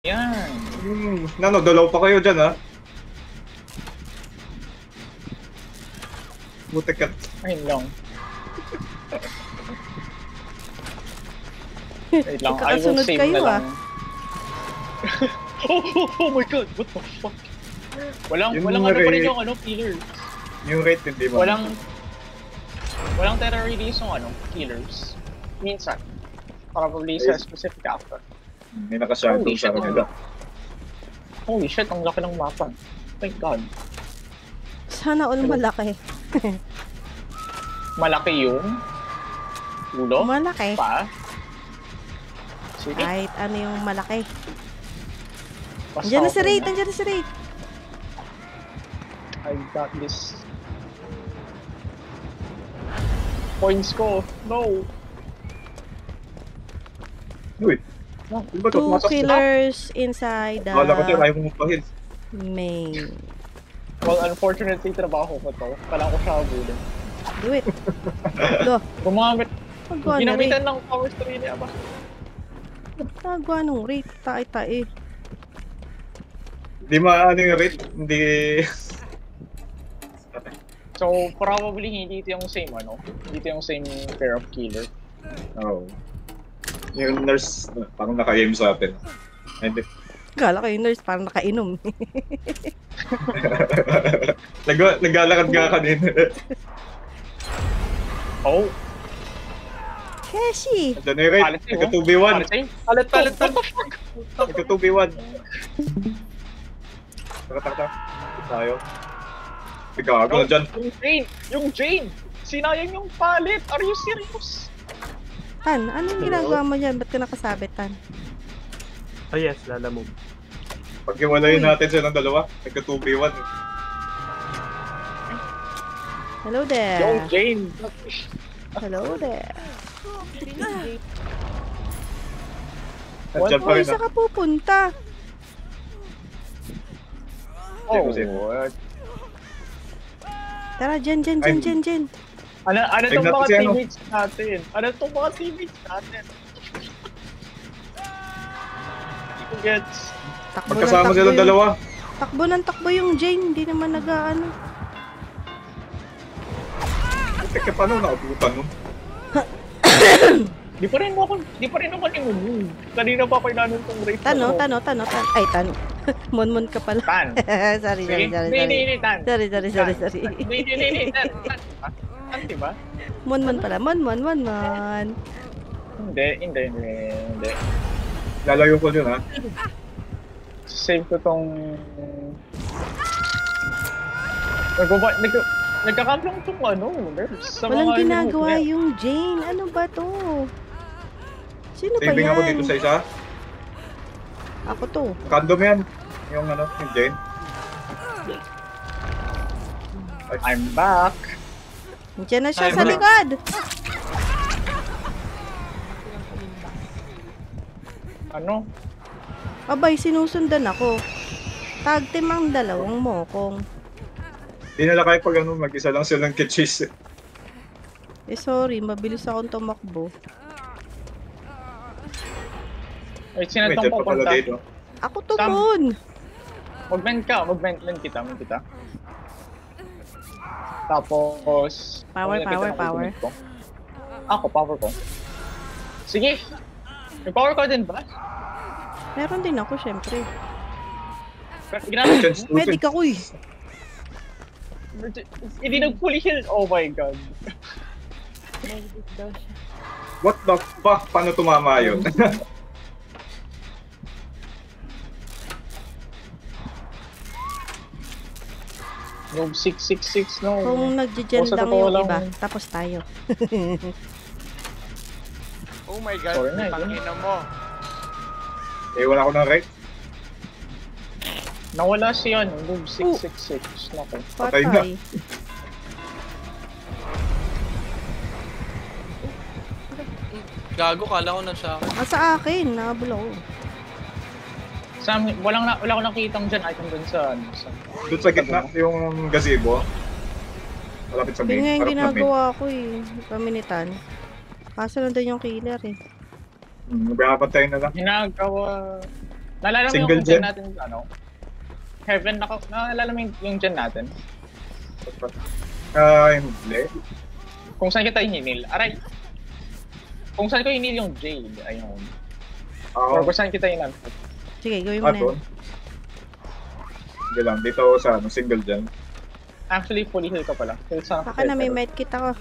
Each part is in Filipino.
Yan. Nano, dalaw pa kayo dyan, ha? Buti ka. Ayun lang. Wait lang, I will Magkakasunod save kayo, na lang. Oh my god, what the fuck? Walang ano pa rin yung killer. Yung rate hindi mo. Walang terror release yung killers. Minsan. Probably sa specific after. May naka-shadow sa kanila. Holy shit, ang laki ng mapa. Thank god. Sana all malaki. Malaki yung ulo? Malaki. Pa? Sige. Kahit ano yung malaki. Basta Andiyan na si ako Ray, na. andiyan na si Ray. I got this. Points ko. No. Wait. No. Di ba ito? Two Tumatas na? killers inside the Wala ko siya, ayaw mo pahil. main. Well, unfortunately, trabaho ko to. Kailangan ko siya habulin. Do it. Go. Gumamit. Pagwa na Ray. Ginamitan ng power story niya ba? Pagwa nung Ray. Tae-tae. Hindi maano yung rate. Hindi... So, probably hindi ito yung same Hindi ito yung same pair of killer. Oo. Yung nurse, parang naka-aim sa atin. Hindi. Kala ko yung nurse parang nakainom. Naglalakad ka kanina. Oh! Keshi! Andiyan na yung rate. Palit Nagka 2v1. Palit! Nagka 2v1. Taka. Tayo. Bigago na dyan. Yung Jane! Sinayang yung palit! Are you serious? Tan, anong ginagawa mo dyan? Ba't ka nakasabit, Tan? Oh yes, lalamog. Pag iwalayin natin siya ng dalawa, nagka 2v1. Hello there. Yung Jane! Hello there. Nandiyan pa Uy, rin. saan ka pupunta? Oh, Tara, dyan. Ano Tignan tong mga kasi ano. teammates natin? Ano tong mga teammates natin? Hindi ko gets. Takbo Magkasama silang dalawa. Takbo yung Jane. Hindi naman nag-ano. Teka, paano nakabutan mo? Di pa rin ako ni-move. Kanina pa ako inanong tong rate. Tano. Ay, Tano. Monmon ka pala. Tan. sorry. Hindi, Tan. Sorry. Hindi, Tan. Tan, diba? Monmon pala. Mon. Hindi. Lalayo ko yun, ha? Save ko tong... Nagkakamlang tong nurse. Sa Walang mga ginagawa remote yung Jane. Ano ba to? Sino pa Saving ako dito yan? sa isa. Ako to. Random yan. Yung yung Jane. I'm back. Diyan na siya Ay, sa wala. likod. Ano? Abay, sinusundan ako. Tag team ang dalawang mokong. Hindi nila kaya pag mag-isa lang silang kitchis. Eh sorry, mabilis akong tumakbo. Wait, May sinatong jet ko pa pala punta. dito. Ako to Mon. Mag-vent kita. Tapos... Power. Ako, power ko. Sige! May power ko din ba? Meron din ako, syempre. Ginamit. Chance to Medic ako eh. Hindi nag-fully heal. Oh my god. What the fuck? Paano tumama yun? Move 666, no. Kung nagja-gen O, sa lang totoo yung lang. iba, tapos tayo. Oh my god, Sorry na, tangina mo. Wala ko ng right. Nawala si move 666. Naku. Patay na. Patay. Gago, kala ko na sa akin. Sa akin, nakabula ko. Sam, wala ko nakitang dyan item dun sa Doon sa gitna, yung gazebo. Malapit sa Yun nga main. yung Harap na main. ginagawa ko eh. Paminitan. Kaso nandun yung killer eh. Magpapatay na lang. ginagawa. Naalala mo Single yung gen gen? natin, ano? Heaven, naalala mo yung gen natin? Hindi. Kung saan kita inil. Aray! Kung saan ko inil yung Jade, ayun. Or kung saan kita inil. Sige, gawin mo na doon. yan. Hindi lang, dito ako sa single gen. Actually, fully heal ka pala. Heal sa Baka na may medkit ako.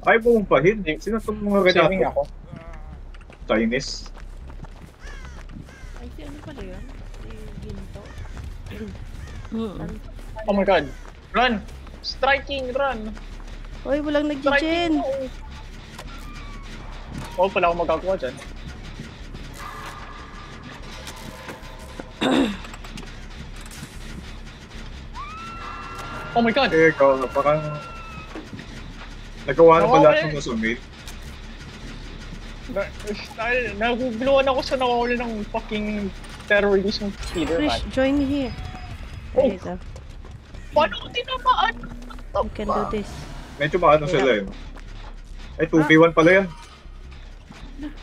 Ayaw mo mong pahid. Sino itong mga Saving Renato? ako. Chinese. Ay, si ano pala yun? Si Ginto. Hmm. Oh my god. Run! Striking, run! Uy, walang nag-gen. Oh, pala ako magagawa dyan. Oh my god! Eh, ikaw, parang... Nagawa na pala itong nasumit. Naguguluhan ako sa nakawala ng fucking terrorism feeder, man. Krish, join me here. There you go. Paano ko tinamaan? You can do this. Medyo maano sila eh. Ay, 2v1 pala yan.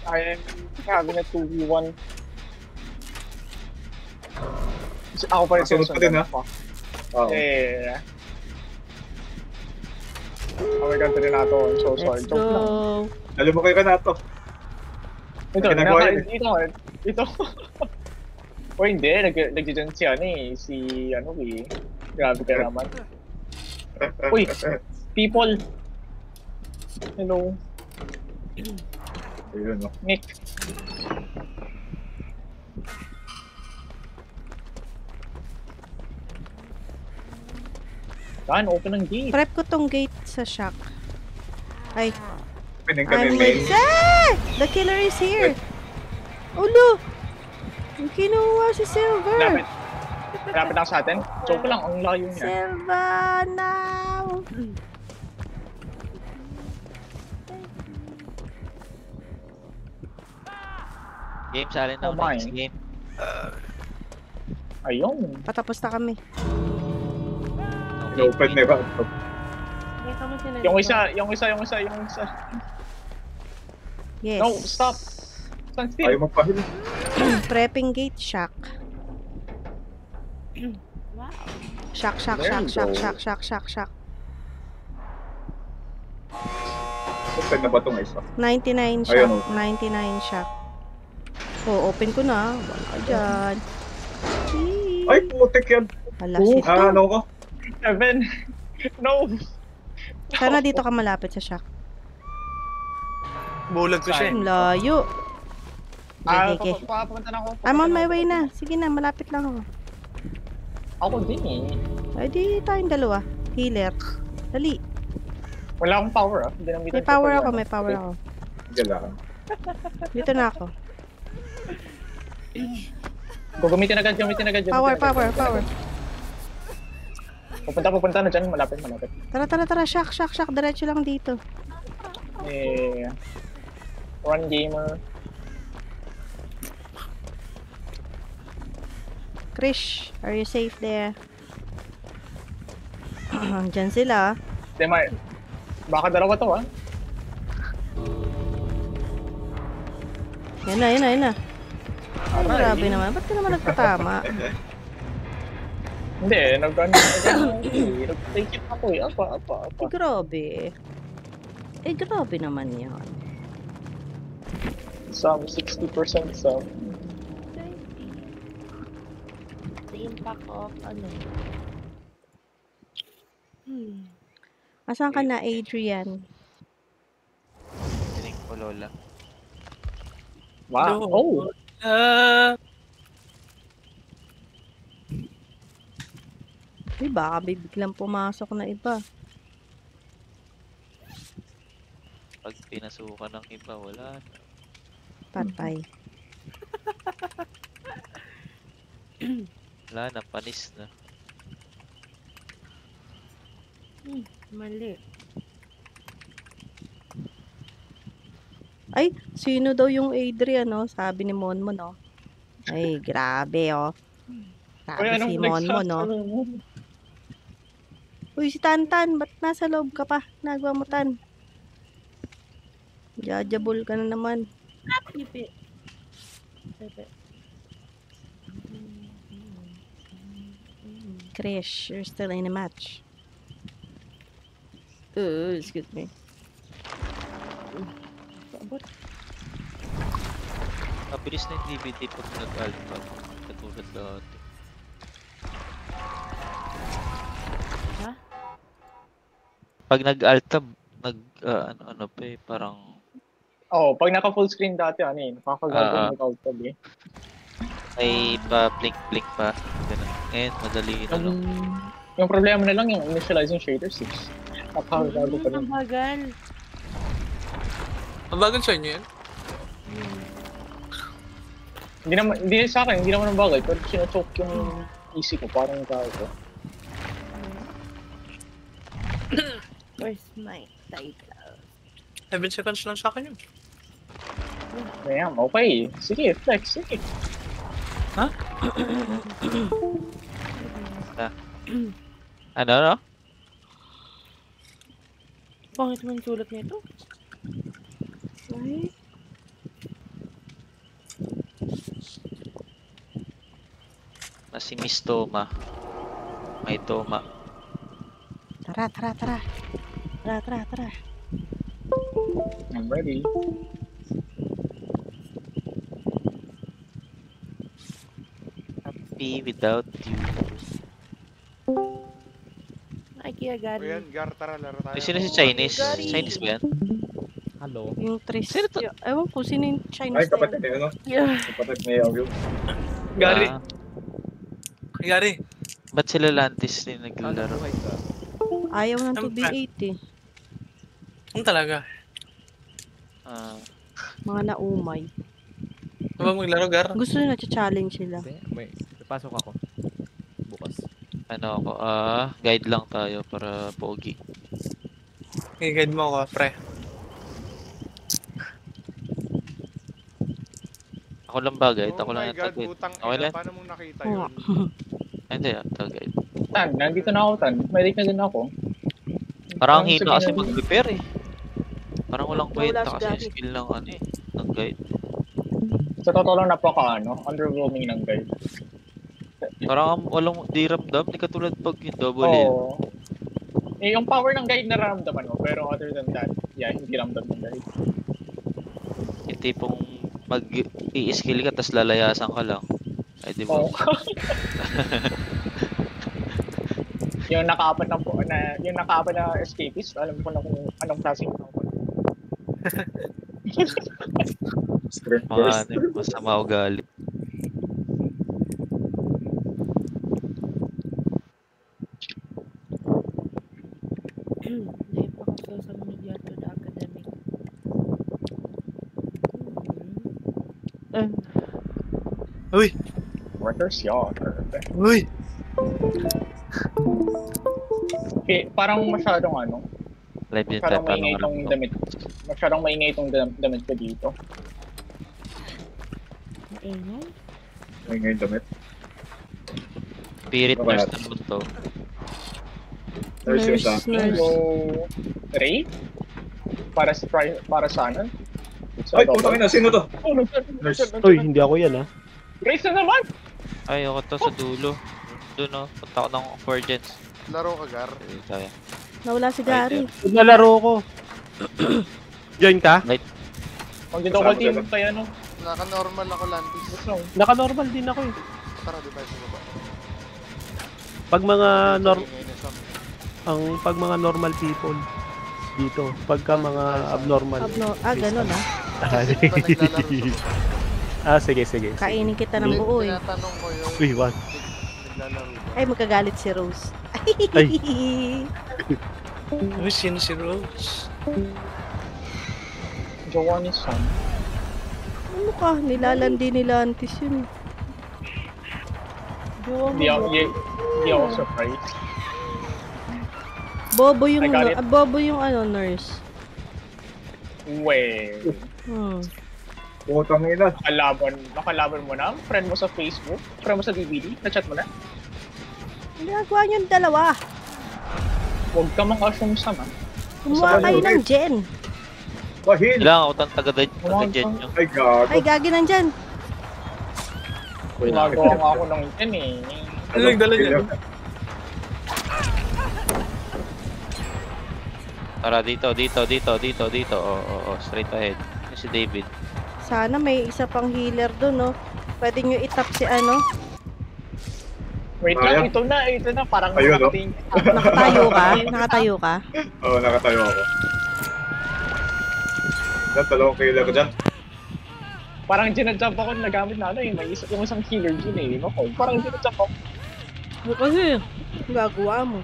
I am having a 2v1. Ako pa rin Kasunod pa din, ha? Oo. Eh. Oh my god, Renato. I'm so sorry. Let's Joke lang. go. Alam mo kay Renato. Ito, Ginagawa yun eh. Ito. O hindi, nag-dyan si ano eh. Si ano eh. Grabe ka naman. Uy! People! Hello, Ayun, no. Nick. Saan? Open ang gate. Prep ko tong gate sa shock. Ay, Pining kami I'm main. with... Ah! The killer is here! Oh no! Yung kinuha si Silver! Lapit lang sa atin. Joke lang, ang layo niya. Silver now! Game sa alin na Oh my. next game. Ayun. Patapos na kami. Open na ba? Nakita mo sila Yung dito. isa. Yes. No, stop. Stand still. Ayaw magpahid. Prepping gate, shock. Wow. Shock. There you go. Open na ba itong isa? 99 shock. Ayun, oh. 99 shock. Oh, open ko na. Wala dyan. Eee. Ay, putik yan. Hala, shit. Ano ko? 7. No. Sana dito ka malapit sa shock. Bulag ko siya eh. Ang layo. Okay. Papunta na ako. I'm on my way na. Sige na, malapit lang ako. Ako din eh. Ay, di tayong dalawa. Healer. Dali. Wala akong power ah. May power ako, may power ako. Gala. Dito na ako. Gagamitin agad. Power. Pupunta na dyan. Malapit. Tara. Shock. Diretso lang dito. Eh. Run gamer. Krish, are you safe there? Diyan sila. Demar. Baka dalawa to ah. Yan na. Ay, grabe naman. Ba't ka naman nagpatama? Hindi, nag-take it ako eh. Apa. Grabe naman yan. Some 60% some. The impact of ano. Asan ka na, Adrian? Tinig ko, Lola. Wow. No. Oh. Uy, baka biglang pumasok na iba. Pag pinasukan ng iba, wala na. Patay. Wala na, panis na. Mali. Ay, sino daw yung Adrian, no? Sabi ni Monmon, no? Ay, grabe, oh. Sabi si Monmon, no? Uy, si Tantan, ba't nasa loob ka pa? Nagawa mo, Tan. Jajabol ka na naman. Pipi. Pepe. Krish, you're still in a match. Excuse me. Paabot. Mabilis na yung DVD pag nag-alpha. Katulad dati. Ha? Pag nag-alta, ano pa eh, parang... Oo, pag naka-full screen dati, ano eh, nakakagago ng out eh. May pa-blink-blink pa. Ganun. Ngayon, madali na lang. Yung problema na lang yung initializing shaders is nakakagago pa rin. Ang bagal. Ang bagal sa inyo yan? Hindi sa akin, hindi naman ang bagay, pero sinochoke yung PC ko, parang gago. Where's my title? 7 seconds lang sa akin yun. Ayan, okay. Sige, flex, sige. Ano? Pangit mo yung sulat nito. Ay, Na si Miss Toma. May Toma. tara. Tara. I'm ready. Happy without you. Ay, kaya O Gary. yan, Gar, tara, laro tayo. Sino si Chinese? Gary. Chinese ba yan? Hello. Yung Tris. Sino to? Ewan ko, sino yung Ay, Chinese na yun? kapatid niya, ano? Yeah. Kapatid niya yung Gary, Ah, Gary. ba't sila Lantis din Ano naglalaro? buhay ka? Ayaw ng Ang 2v8 eh. Ano talaga? Ah, Mga naumay. Ano ba maglaro, Gar? Gusto nila challenge sila. Hindi, may pasok ako. Bukas. ano ako? Guide lang tayo para pogi. I-guide mo ako, pre. Ako lang ba guide? Ako Oh lang my yung God, tag-guide. butang Okay ina. lang? Paano mong nakita Oo. yun? Hindi tag-guide. Tan, nandito na ako, Tan. Medic na din ako. Parang Parang hina sabihin kasi na- mag-prepare eh. Parang walang Wala kwenta si kasi Gary. skill ng ano eh. Ng guide. Sa totoo lang underwhelming ng guide. Parang walang di ramdam. Di katulad pag yung double heal. Oo. Eh, yung power ng guide nararamdaman mo, pero other than that, yeah, hindi ramdam ng guide. Yung tipong mag-i-skill ka tas lalayasan ka lang. Ay di ba? Oo. yung nakaapat na escapist, alam ko na kung anong klaseng ako. Strength Mga burst. ano, masama ugali. Dahil pa ako sa social media to the academic. Uy! Workers, yeah. Uy! Okay, parang masyadong Live din tayo masyadong paano maingay itong damit. Masyadong maingay itong damit ko dito. Maingay? Ay, ngayon damit. Spirit Okay. nurse naman to. Nurse yung isa. Nurse. So, Ray? Para sa ano? Ay, putang ina, sino to? Nurse. Uy, hindi ako yan ah. Ray na naman! Ay, ako to sa dulo. Doon oh, punta ko ng Forgens. Laro ka, Gar. Ayun tayo. Nawala si Gary. Nalaro ko. Join ka? Mag-double team tayo, no? Naka-normal ako, Lantis. So, Naka-normal din ako eh. Tara, device mo ba? Pag mga Ingay na Sam. pag mga normal people dito, pagka mga abnormal. Ganun ah. Ba naglalaro ka? Sige. Kainin kita ng buo eh. Tinatanong ko yun. Uy, what? Naglalaro ba? Ay, magkagalit si Rose. Ay. Uy, sino si Rose? Giovanni San. Ano ka? Nilalandi nila antis yun. Hindi ako surprised. Bobo yung, I got it. bobo yung nurse. Well, Putang ina. nakalaban mo na? Friend mo sa Facebook? Friend mo sa DVD? Na-chat mo na? Ginagawa niyong dalawa. Huwag ka mang-assume sa man. Kumuha kayo ng gen. Bahil! Kailangan ko ng taga-gen nyo. Ay, gago. Ay, gagi nandyan. Ginagawa nga ako ng yan eh. Dala niya. Tara, dito. Oo, straight ahead. Yan si David. Sana may isa pang healer dun, no? Pwede nyo itap si ano. Wait lang, ito na. Parang Ayun, no? nakatingin. Nakatayo ka? Nakatayo ka? Oo, nakatayo ako. Diyan, dalawang killer ko dyan. Parang ginajump ako nagamit na ano eh. May isa, yung isang healer dyan eh. No? Parang ginajump ako. Kasi, gagawa mo.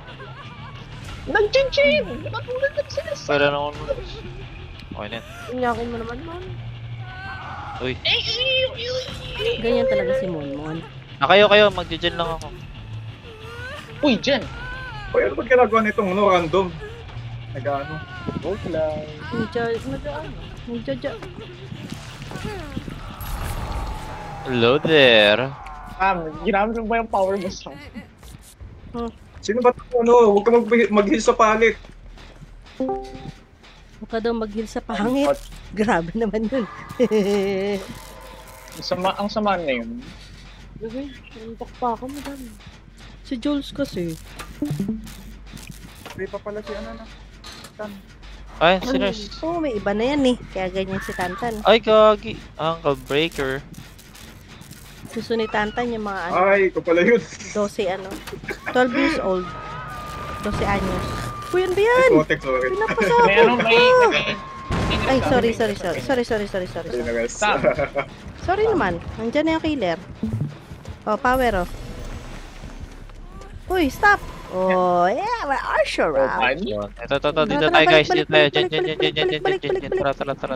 Nag-chin-chin! Nakatulad na sila sa... Pwede na ako okay na yan. Inyaki mo naman man. Uy. Ganyan talaga si Monmon. Kayo, magja-gen lang ako. Uy, Jen! Uy, ano ba't ginagawa nitong ano, random? Nag-ano? Vote lang. Nagja. Hello there. Ginamit mo ba yung power mo sa... Sino ba ito? Ano? Huwag ka mag-heal sa palit. Huwag ka daw mag-heal sa pangit. Grabe naman yun. Ang sama na yun. Okay, nantok pa ako, madam. Si Jules kasi. Hindi pa pala si ano na. Ay, si Nurse. Oo, may iba na yan eh. Kaya ganyan si Tantan. Ay, gagi. Ankle breaker. Gusto ni Tantan yung mga ano, Ay, ito pala yun. 12 ano. 12 years old. 12 anyos. Uy, yan ba yan? Protect, sorry. Pinapasabog May ano, ko. Ay, sorry. Ayun na guys. Stop. Sorry naman. Nandiyan na yung killer. Oh, power oh. Uy, stop! Oh, yeah, we're Archer out. Ito, dito Tara, tayo guys. balik, Dito tayo. balik, Dyan.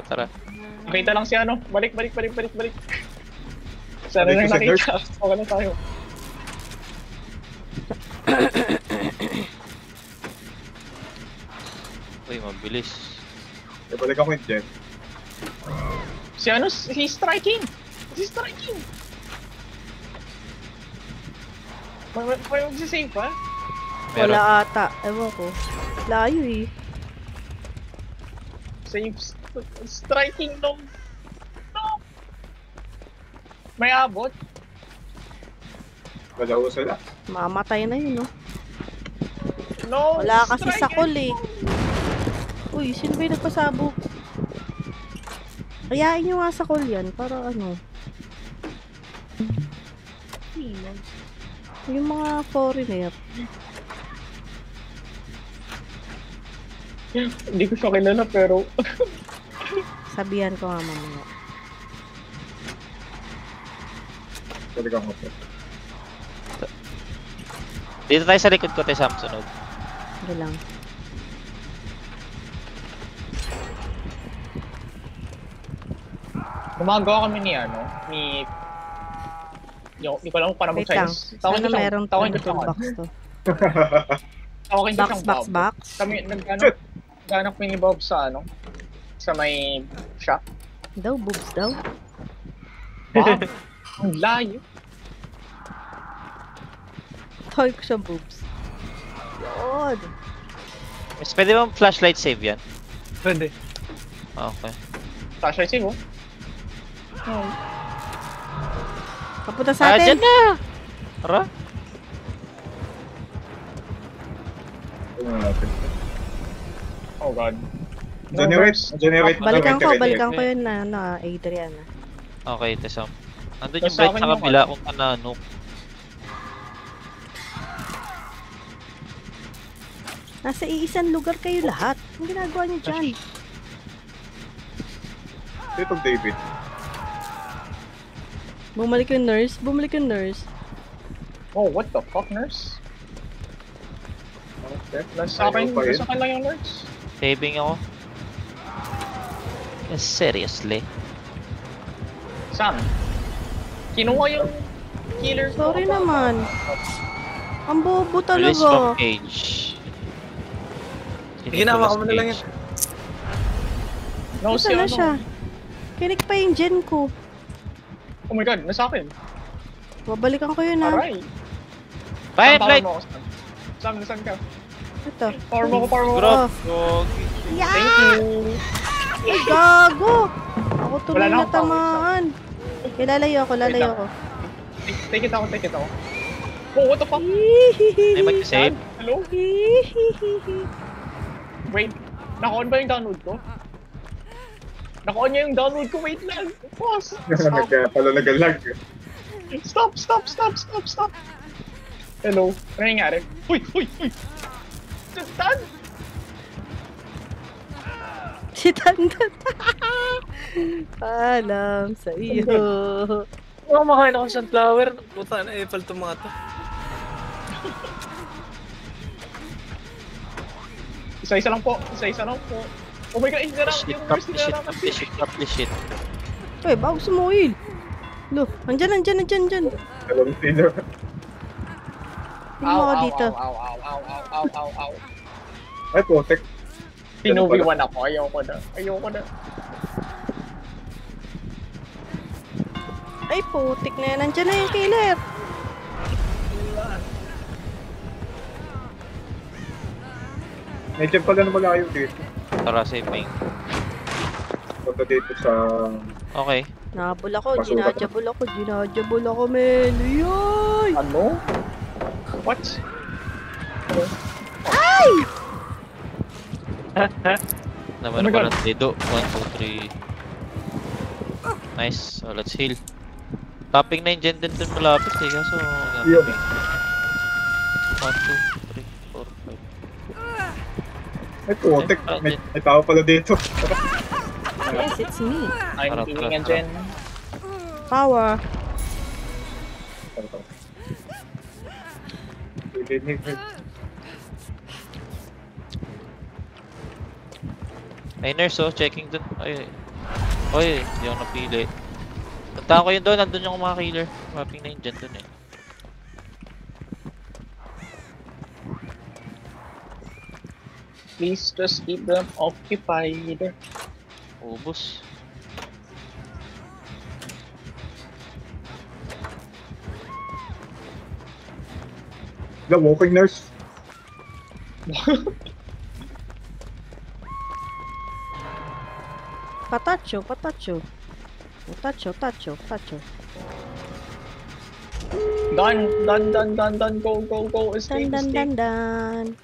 Tara. Nakita lang si ano. Balik. Sana Balik lang si nakita. Okay na tayo. Uy, mabilis. Balik ako yung Jen. Si ano, he's striking! May magsisave pa? Meron. Wala ata. Ewan ko. Layo eh. Save. Striking no. May abot? Wala ko sila. Mamatay na yun, no? No! Wala kasi strike sakol eh. Uy, sino ba yung nagpasabog? Kayain nyo nga sakol yan, para ano. Yung mga foreigner. Hindi ko siya kilala pero... Sabihan ko nga mamaya. Balik ako po. Dito tayo sa likod ko tayo Samsung. Hindi lang. Gumagawa kami ni ano, ni... Hindi ko alam kung paano Wait lang. mag-size. Sana meron Tawagin itong ko box to. Tawagin ko siyang Bob. Box. Kami nagganap mini Bob sa ano, sa may shop. Daw, boobs daw. Bob! Ang layo. Tawag ko siya boobs. Yun. Mas pwede bang flashlight save yan? Pwede. Okay. Flashlight save oh. Kapunta sa atin. Dyan na! Tara. Ano natin? Oh god. Generate. Balikan ko yun na Adrian. Okay, Tesam. Nandun yung Basta bright akin sa yung kabila ano. kung ano. Nasa iisang lugar kayo lahat. Ang ginagawa niyo dyan? Ito David. Bumalik yung nurse. Oh, what the fuck, nurse? Okay. Nasa akin lang yung nurse. Saving ako. Seriously? Sam, kinuha yung killer ko. Sorry naman. Ang bobo Release from talaga. cage. Ginawa ko mo na lang yun. No, Ito na siya. Kinik pa yung gen ko. Oh my god, nasa akin. Babalikan ko yun ha. Aray. Fire Saan light! mo ako, Sam? Sam, nasan ka? Ito. Farm ako. Grab. Oh. Gogi. Thank you. Gago! Ako tuloy Wala na na akong power. tamaan. Lalayo ako. Take it ako. Oh, what the fuck? May mag-save? Hello? Wait, naka-on ba yung download ko? Naka-on niya yung download ko, wait lang. Pause. Naglag. Stop. Hello? Ano nangyari? Uy! Tan! Si Tandan. Alam sa iyo. Makain ako sa sunflower. Puta na, apple tomato. Isa-isa lang po. Oh my god, yung nurse na Please shit. Uy, bago sumuil. Lo, andyan. Dalawang sino. Tingnan mo ako dito. Ow. Ay, putek. Pinubiwan ako, ayoko na. Ay, putik na yan. Andyan na yung killer. Medyo pala na malayo dito. Tara, save me. Punta dito sa... Okay. Nabul ako, Pasukat. ginajabul ako, men. Yoy! Ano? What? Naman Oh my ko God. ng dedo. 1, 2, 3. Nice. So, let's heal. Tapping na yung gen din dun malapit eh. Kaso, Yo. 1, 2, 3, 4, 5. Ay, putek. May tao pala dito. Yes, it's me. I'm Tara, feeling tara, a gen. Power. Ay, nurse oh. Checking dun. Ay. Oy, hindi ako napili. Punta ko yun doon. Nandun yung mga killer. Mapping na yung gen dun eh. Please just keep them occupied. Ubus. The walking nurse. Patacho. Done. Go. Escape. Dan.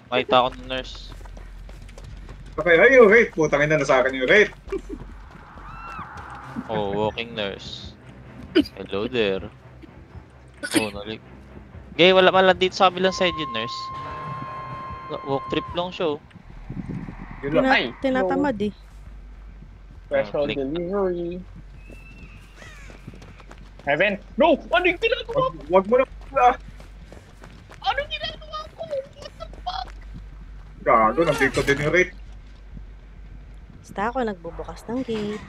Makita ako ng nurse. Okay, ay, yung rate. Putangin na sa akin yung rate. Oh, walking nurse. Hello there. Oh, nalik. Gay, wala man lang dito sa kabilang side yun, nurse. Walk trip lang siya oh. Yun lang. Ay, Tinatamad eh. Special Click. delivery. Heaven. No! Ano yung ginagawa ko? Wag mo na. Ano yung ginagawa ko? What the fuck? Gago, nandito din yung rate. Basta ako nagbubukas ng gate.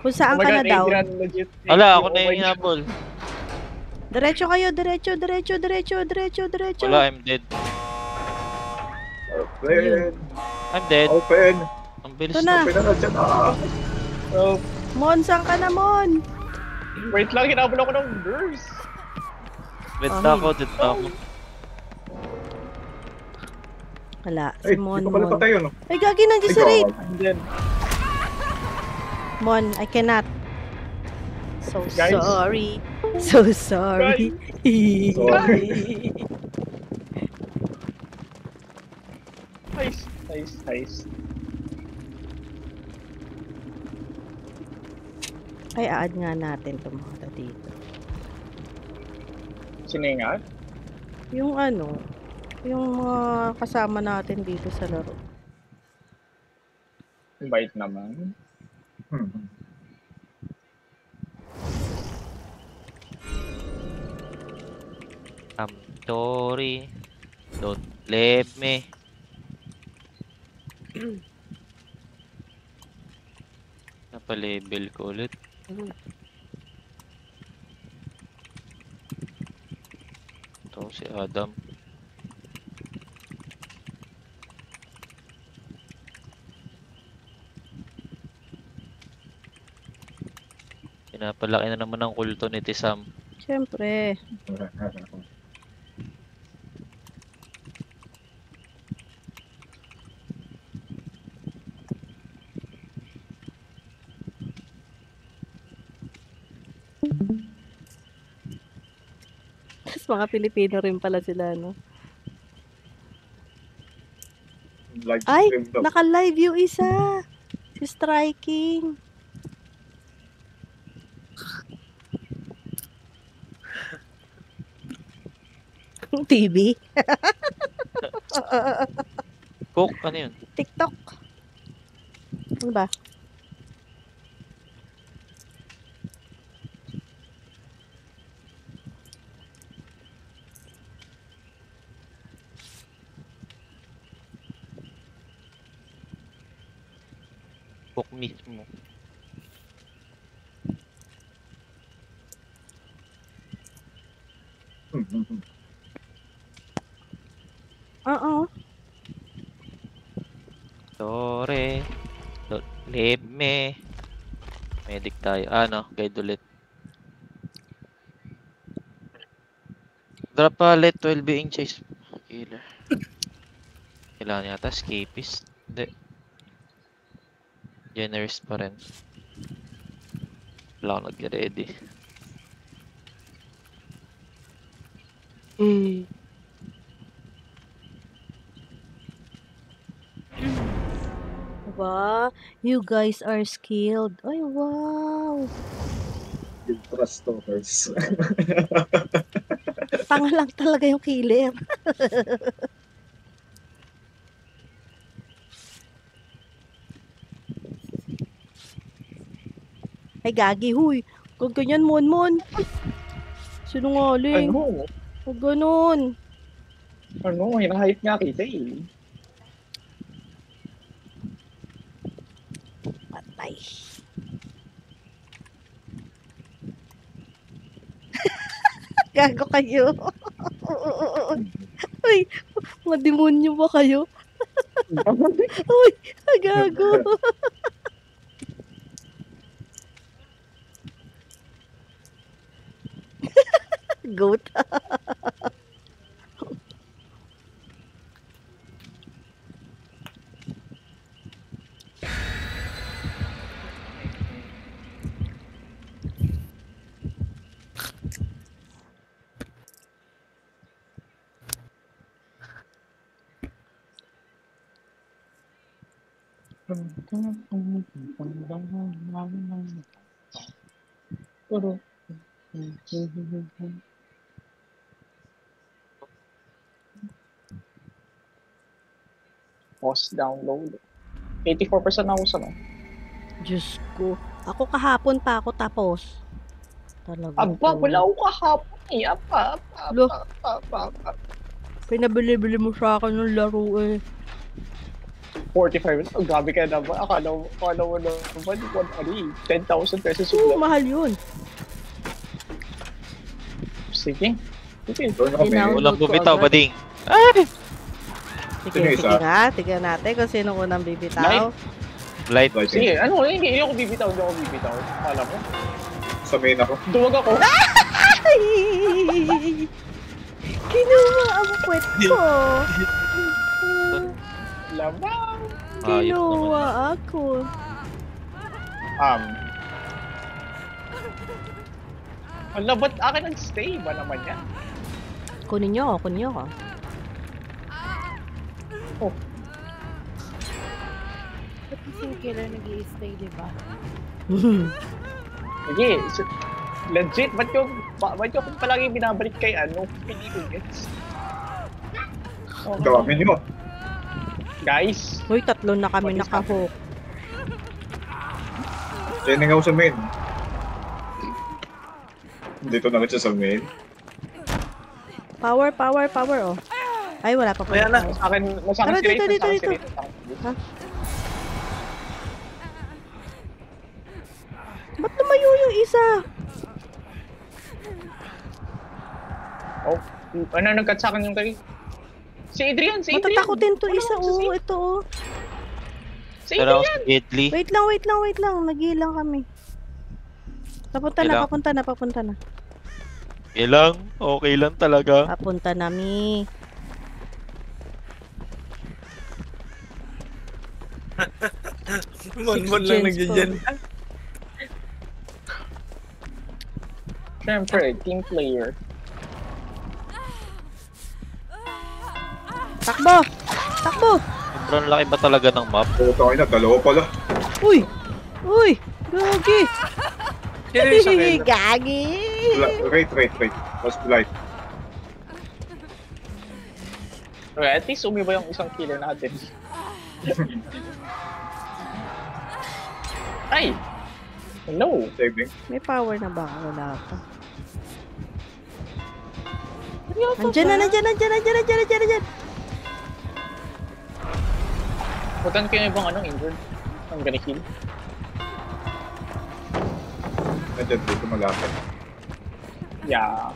Kung saan Oh my ka na God, daw. Adrian, legit. Thank Wala, you. ako na Oh my yung God. hinabol. Diretso kayo, diretso. Wala, I'm dead. Open. I'm dead. Open. Ang bilis Ito na. Open na dyan. Oh, Mon, saan ka na, Mon? wait lang, hinabol ako ng nurse. Dead na ako. Wala, Ay, si Mon. di ko pala patay yun. Ay, gagi, nandiyan sa Ikaw. raid. Andyan. Mon, I cannot. So Guys. sorry. So sorry. Nice. Ay, add nga natin itong mga dito. Sino yung nga? Yung ano, yung mga kasama natin dito sa laro. Invite naman. I'm sorry. Don't leave me. Napa-label ko ulit. Ito si Adam. Pinapalaki na naman ang kulto ni Tisam. Siyempre. Tapos mga Pilipino rin pala sila, no? Live Ay, stream daw. naka-live yung isa. Si Striking. TV? Cook, ano yun? TikTok. Ano ba? Cook mismo. Oo. Tore. Leme. Medic tayo. Ano, guide ulit. Drop palet 12 being chase. Killer. Kailangan yata escapist. Hindi. Generous pa rin. Wala akong nag-ready. Wow, you guys are skilled. Ay, wow. Yung trust talkers. Tanga lang talaga yung killer. Ay, gagi, huy. Huwag ganyan, Mon. Sinungaling. Ano? Huwag ganun. Ano? Hinahype nga kita eh. Patay. Gago kayo. Ay, mademonyo ba kayo? Uy, gago. Goat. Post download. 84% ako sa no. Diyos ko. Ako kahapon pa ako tapos. Talaga. Aba, to. wala ako kahapon eh. Lo. Apa. Pinabili-bili mo sa akin ng laro eh. 45. Oh, grabe ka naman. Akala mo naman, 10,000 pesos Oo, yung mahal yun. Sige. Sige. Doon kami. Download Walang ko bumitaw, agad. bading. Ay! Sige, Sino sige isa? nga. Tignan natin kung sino unang bibitaw. Light. Like, Sige, ano? Hindi ako bibitaw. Alam mo? sa main ako. Duwag ako. Ay! Kinuha ang puwet ko. Labang. Ayos naman. Kinuha ako. Wala, ba't akin nag-stay ba naman yan? Kunin nyo ako. Ba't kasi yung killer nag-i-stay, di ba? Sige, legit, ba't yung palagi binabalik kay ano? Hindi ko gets. Oh, Gawin nyo. guys, Uy, tatlo na kami What is nakahook. Training ako sa main. Dito na siya sa main. Power, oh. Ay, wala pa Ayan na. sa akin Tara, si Rate, dito. sa akin si Rate. Ha? Ba't lumayo yung isa? Oh, ano nag-cut sa akin yung kay... Si Adrian! Matatakotin to Wala isa, ako sa oh. Ito, oh. Si Pero ako Adrian! si Deadly. Wait lang. Naghilang kami. Papunta na. Okay lang talaga. Papunta nami. Mon lang Gens nagdyan. Siyempre, team player. Takbo! Takbo! Sobrang laki ba talaga ng map? Puta na, dalawa pala. Uy! Uy! Gagi! Sino yung sa akin? Gagi! Wait. Mas blight. Okay, at least umiba yung isang killer natin. Ay! Hello! Saving. May power na ba? Wala pa. Nandiyan. Putan ko yung ibang injured. I'm gonna heal. Nandiyan dito malapit. Yeah.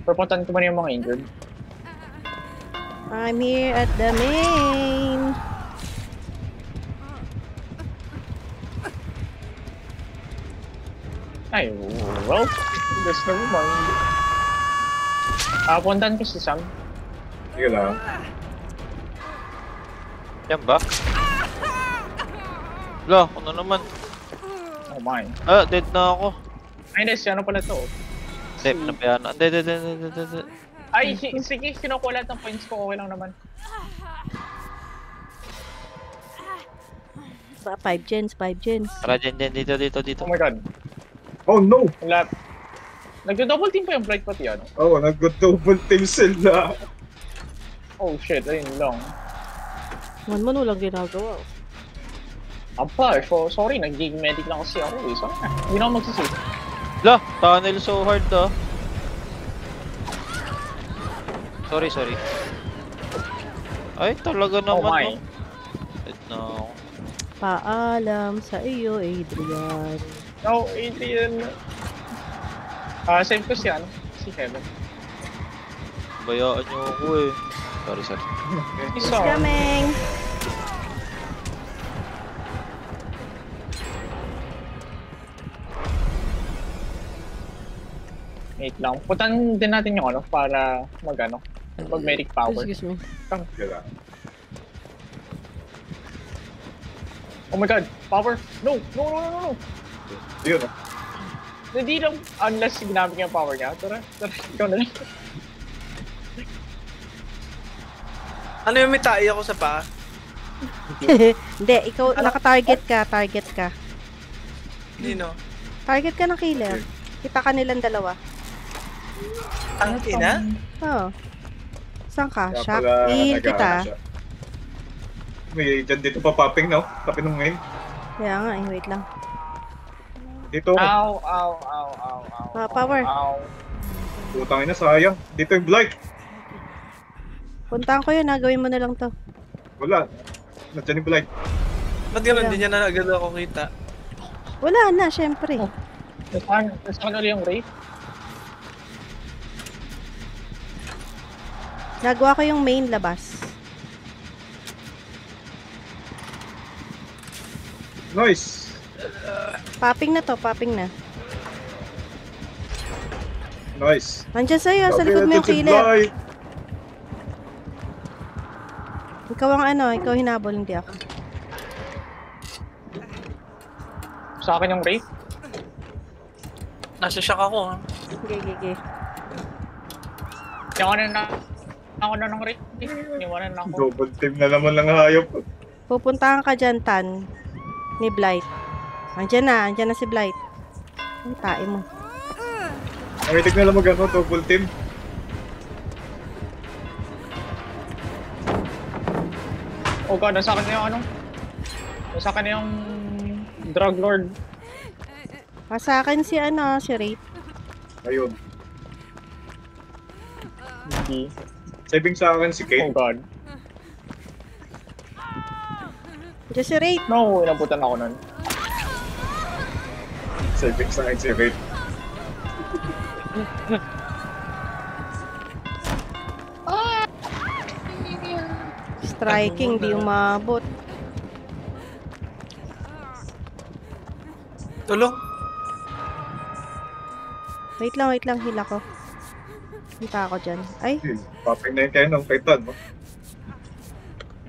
Perpuntan ko ba yung mga injured? I'm here at the main. Ay, well, there's never mind. Puntan ko si Sam. Sige lang. Yan ba? Wala, ano naman? Oh my. Dead na ako. Ay, hindi, si ano pala to? Hindi, pinabayaan na. Hindi. Ay, sige, kinukuha lahat ng points ko, okay lang naman. 5 gens. Tara, dyan, dito. Oh my god. Oh no! Wala. Nagdo-double team pa yung Bright pati Oh, nag-double team sila. Oh shit, ayun lang. Man, walang ginagawa. Aba, sorry, nag-gig medic lang kasi ako eh. Sorry na, hindi na ako magsisave. La, tunnel so hard Sorry. Ay, talaga Oh naman. my. Dead na ako. Paalam sa iyo, Adrian. No, Adrian. Save ko si Kevin. Bayaan niyo ako eh. Sorry. He's coming! Wait lang. Putan din natin yung para mag-medic power. Excuse me. Sige lang. Oh my god, power! No! Yun oh. Hindi lang, unless ginamit niya yung power niya. Tara, ikaw na lang. Ano yung may tae ako sa paa? Hindi, ikaw, naka-target ka. Nino? Target ka ng killer. Kita ka nilang dalawa. Ang ina? Oo. Saan ka? Kaya Shock? pala I-heal nag-aano kita. siya. May dyan dito pa popping no? Tapi nung ngayon. Kaya nga, wait lang. Dito. Ow. Power. Ow. Putang ina, sayang. Dito yung blight. Puntahan ko yun, gawin mo na lang to. Wala. Nandiyan yung blight. Ba't ganun? Hindi niya na agad ako kita. Wala na, syempre. Nasaan ulit yung Wraith? Nagawa ko yung main labas. Nice. Popping na to, Nice. Nandiyan sa'yo, sa likod mo yung Natin si killer. Blight. Ikaw ang ikaw hinabol, hindi ako. Sa akin yung Wraith? Nasa shock ako ha. Gigi. Iwanan na ako na ng Wraith. Iwanan na ako. Double team na naman lang hayop. Pupuntahan ka dyan, Tan. Ni Blight. Andiyan na si Blight. Ang tae mo. Nakitig na lang double team. Oh god, nasa akin na yung nasa akin na yung Drug Lord. Sa akin si Wraith. Ayun. Hindi. Saving sa akin si Oh Kate. god. Diyan si Wraith. No, inabutan ako nun. Saving sa akin si Kate. Striking, di umabot. Tulong. Wait lang, heal ako. Punta ako dyan. Ay, Papay na yun kayo ng kaitan, no?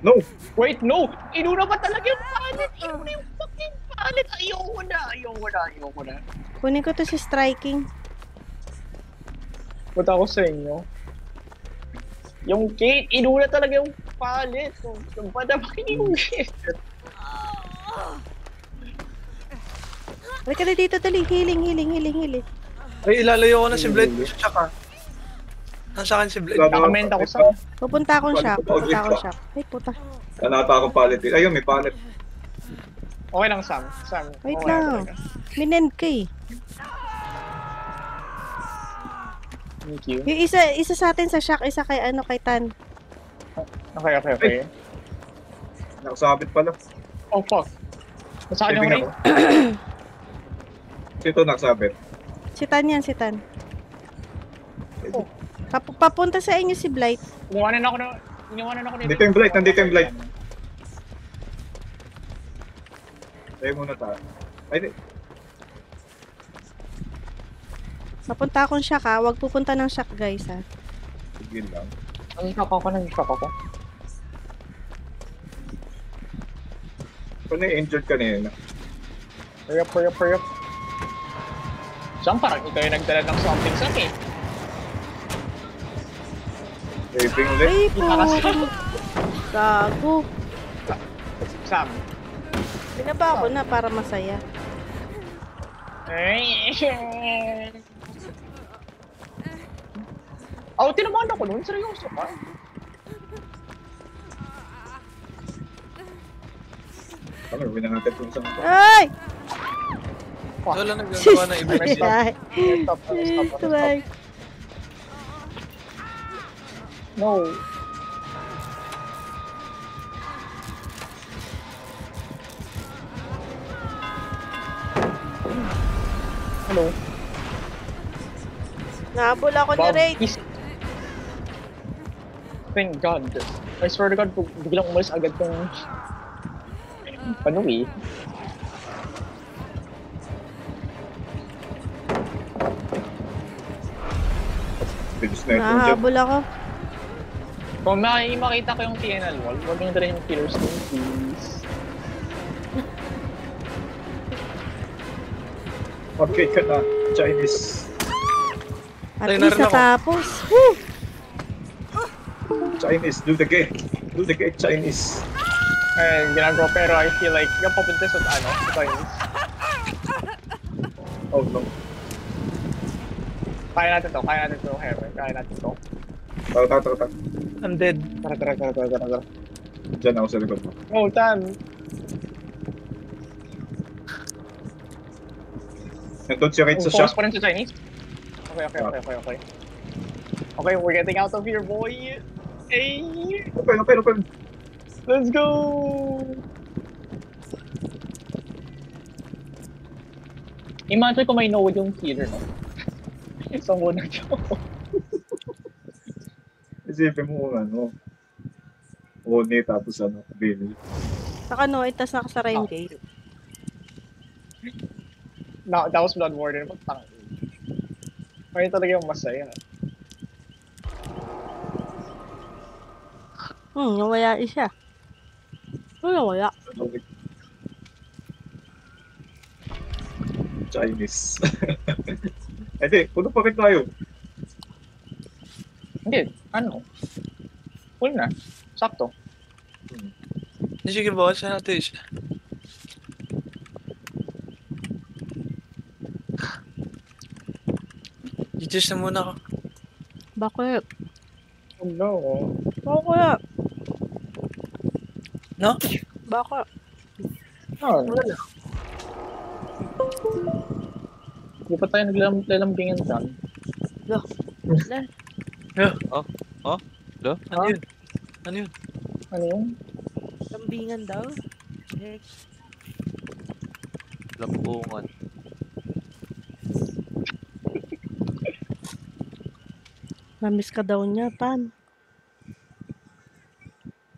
No! Wait, no! Inuna pa talaga yung pallet! Inuna yung fucking pallet! Ayoko na. kunin ko to si striking. Punta ako sa inyo. Yung gate, inuna talaga yung pallet. Yung padabakin yung gate. Halika na dito, dali. Healing. Ay, ilalayo ko na si Blight. Tsaka. Nasa akin si Blight. Nakamenta ko sa... Pupunta akong shop. Ay, puta. Kanata akong palit. Ayun, may palit. Okay lang, Sam. Wait okay lang. talaga. Minend ka eh. Thank you. Yung isa sa atin sa shock, isa kay Tan. Okay. Nakasabit pala. Oh, fuck. Nasa akin yung Saving ring? ako. Ito nakasabit. Si Tan yan, si Tan. Papunta sa inyo si Blight. Iniwanan ako na... Nandito yung Blight. Tayo muna tayo. Ay, di. Papunta akong shock ha. Huwag pupunta ng shock guys ha. Sige lang. Nag-shock ako. Kung na-injured kanina. Hurry up. Sam, parang ikaw yung nagdala ng something sa akin. Saving ulit. Ay po. Gago. Sam. Binaba ko na para masaya. Oh, tinamaan ako nun. Seryoso ka? Ano, gawin na natin kung saan. Ay! Wala nagagawa na ibig. Stop. No. Hello. Nahabol ako ni Ray. Thank God. I swear to God, biglang umalis agad tong... Panui. Bilis na ito dyan. Nahabol ako. Kung makita ko yung TNL wall, huwag nyo dala yung killer stone, please. Okay ka na, Chinese. At Ay, least narin ako. natapos. Woo! Chinese, do the gate. Do the gate, Chinese. Ginagawa, pero I feel like yung papunta sa Chinese. Oh no. Kaya natin to, Heaven. Kaya natin to. Tara. I'm dead. Tara. Diyan ako sa likod mo. Oh, Tan. Nandun si Rage sa Focus shop. pa rin sa Chinese? Okay. Okay, we're getting out of here, boy. Hey! Open. Let's go! Imagine kung may node yung killer, no? Isang muna siya. Isipin mo kung ano. Uni tapos ano, Billy. Saka no, itas nakasara yung gate. No, that was Blood Warden. Pagtang. Kaya talaga yung masaya. Nawala isa. Nawala. Chinese. Hindi, puno pa rin tayo. Hindi, ano? Full na. Sakto. Sige, bawasan natin siya. Jijis na muna ako. Bakit? Oh no. Bakit? No? Bakit? Oh, Hindi pa tayo naglalambingan dyan. Ano yun? Ano yun? Ano yun? Lambingan daw. Heck. Lampungan. Namiss ka daw niya, Tan.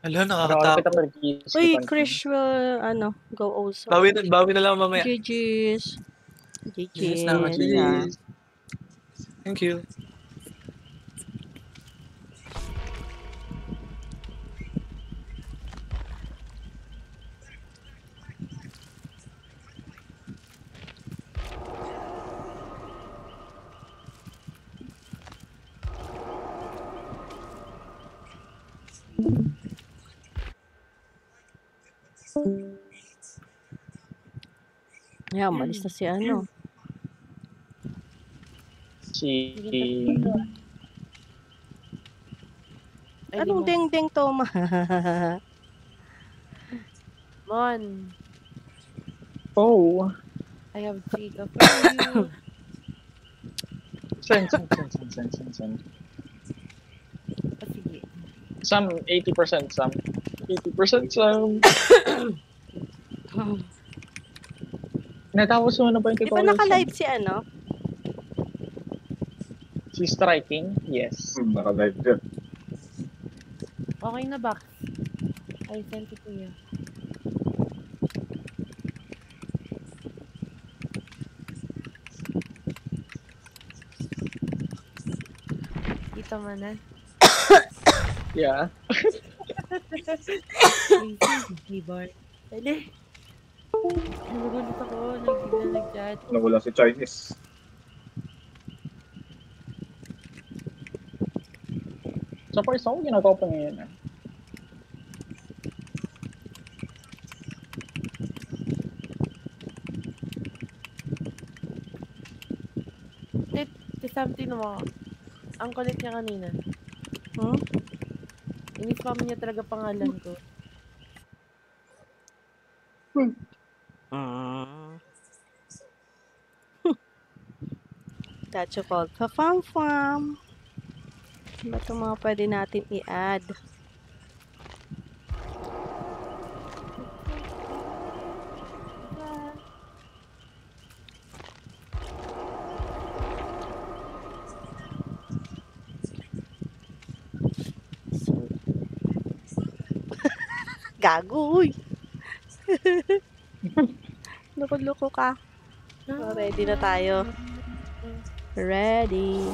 Hala, Nakakita nakakatakot. pa nag-iisip. Uy, Krish will, go also. Bawi na lang mamaya. GG's. GG's na, GG's. Thank you. Yeah, umalis na si ano. Si... Ay, Anong di ding-ding, Toma? Mon, Oh! I have Chica for you. Send. Ah, sige. Some 80% some. 80% some. Natapos mo na ba yung Di ba tutorial? naka-live si ano? Si Striking? Yes. Naka-live dyan. Okay na, Bax. I sent it to you. Dito mo na. Yeah. Keyboard. Dali. Nagugulit ako. Nagiging nag-chat. Nawala si Chinese. So for song, ginagawa pa niya yun. Si something mo. Ang kulit niya kanina. Hmm? Inis-mama niya talaga pangalan ko. That you called ka-fam-fam. Ba ito mga pwede natin i-add? Gago, uy! Loko-loko ka. Oh, ready na tayo. Ready.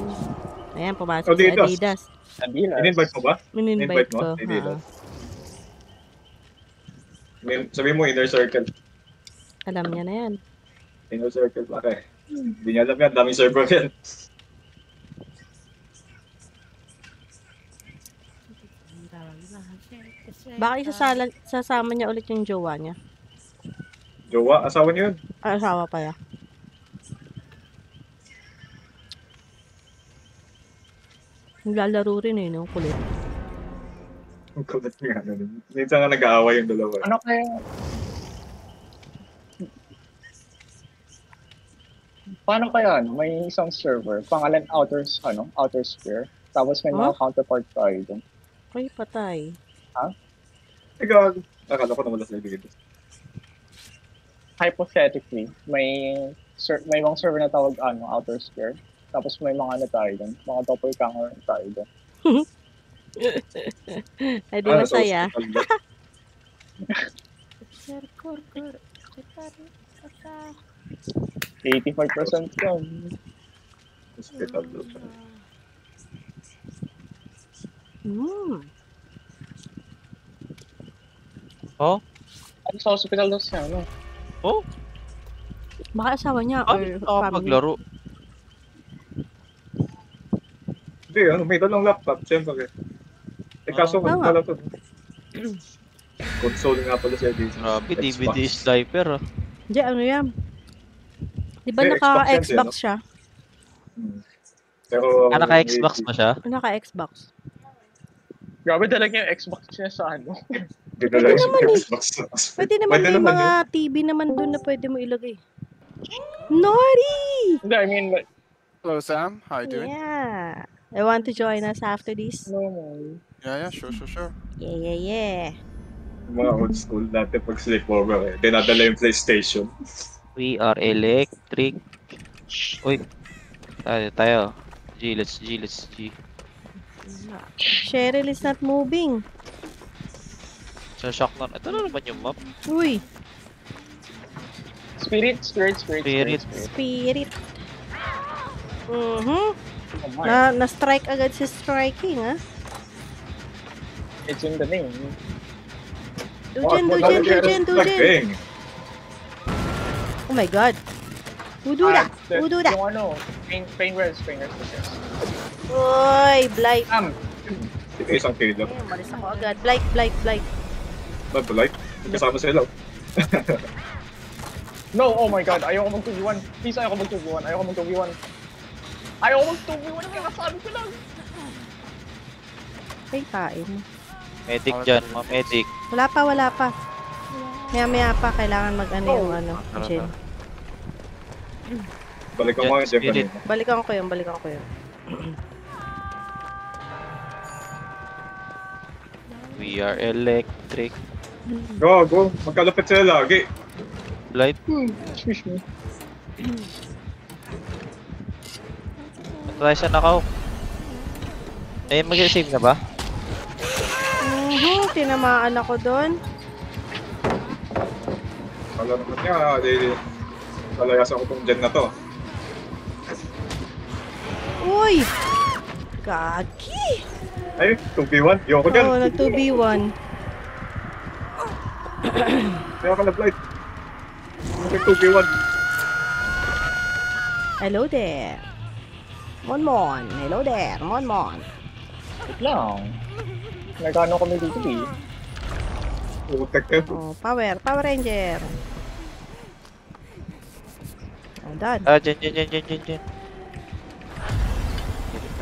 Ayan, pumasok si Adidas. Adidas. Adidas. In-invite mo ba? In-invite mo? ko. Adidas. Sabi mo, inner circle. Alam niya na yan. Inner circle, pare. Hindi niya alam yan. Daming server yan. Baka sasama niya ulit yung jowa niya. Jowa, asawa niyo yun. Ah, asawa pala. Naglalaro rin eh, no? Kulit. Ang kulit nga. Minsan nga nag-aaway yung dalawa. Ano kaya? Paano kaya may isang server, pangalan Outer Sphere, tapos may mga counterpart tayo dun. Ay, patay. Ikaw, akala ko nawala sa ibigay. Hypothetically, may mga server na tawag Outer Sphere, tapos may mga ano tayo dun, mga doppelganger tayo dun. Ay, di masaya. 85% yun. Hospital doon. Oh? Ano sa hospital daw siya, ano? Oh? Baka asawa niya Ah, or hindi family. maglaro. Hindi, may dalang laptop, siyempre. Kaso, wala to. Console nga pala siya dito. Grabe, DVD sniper ah. Hindi, ano yan? Di ba May naka-Xbox siya? Pero, Naka-Xbox ba siya? Naka-Xbox. Grabe talaga yung Xbox niya sa ano. Pwede naman eh. Xbox. Pwede naman may mga TV naman doon na pwede mo ilagay. Naughty! Hindi, I mean, like, Hello, Sam. How you doing? Yeah. I want to join us after this. no. Yeah, sure. Yeah. Mga old school dati pag sleepover eh. Dinadala yung PlayStation. We are electric. Uy. Tayo. Let's G. Cheryl is not moving. Sa shock na. Ito na naman yung map. Uy, Spirit. spirit. Oh my. Na-strike agad si Striking, ha? It's in the name. Dujen. Oh my god. Who do that? Yung ano, pain rest. Uy, Blight. Ito isang killer. Ay, umalis ako agad. Blight. Ba't light? Kasama sila. No, oh my god, ayoko mag-2v1. Please, ayoko mag-2v1. Ayoko mag-2v1. Kaya sabi ko lang. Ay, kain. Medic dyan, mga medic. Wala pa. Maya pa, kailangan mag-ano yung ano, Jen. Balikan mo yung Spirit. Japanese. Balikan ko yun. We are electric. Go. Magkalapit sila lagi. Blight. Excuse me. Tayo sa nakaw. Eh, mag-save na ba? Tinamaan ako doon. Kala naman niya, kalayasan ko tong gen na to. Uy! Gagi! Ay, 2v1. Yoko dyan. Oo, nag-2v1. Kaya ka na-blight. Nag-2v1. Hello there. Mon. Hello there. Mon. Wait lang. Nagano kami dito eh. Utek ka. Oh, Power Ranger. Oh, done. Ah, dyan.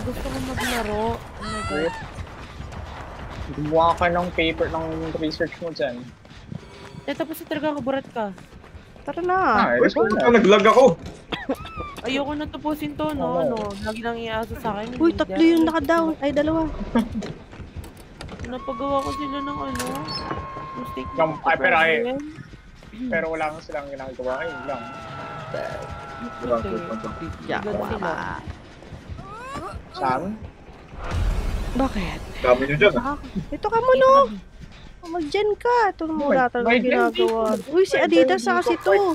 Gusto ko maglaro. Oh my god. Gumawa ka ng paper ng research mo dyan. Eh, tapos na talaga kaburat ka. Tara na. Uy, nag-lag ako. Ayoko na tapusin to, no? Lagi nang iaasa sa akin. Uy, hindi 3 dahil. yung naka-down. Ay, 2. Napagawa ko sila ng ano. Mistake Yung na pero ay, problem. pero wala nga silang ginagawa. Ayun lang. Yawa. Sam? Bakit? Dami nyo dyan. Ito ka mo, no? Mag-gen ka. Ito na wala talaga ginagawa. Uy, si Adidas sa kasi to.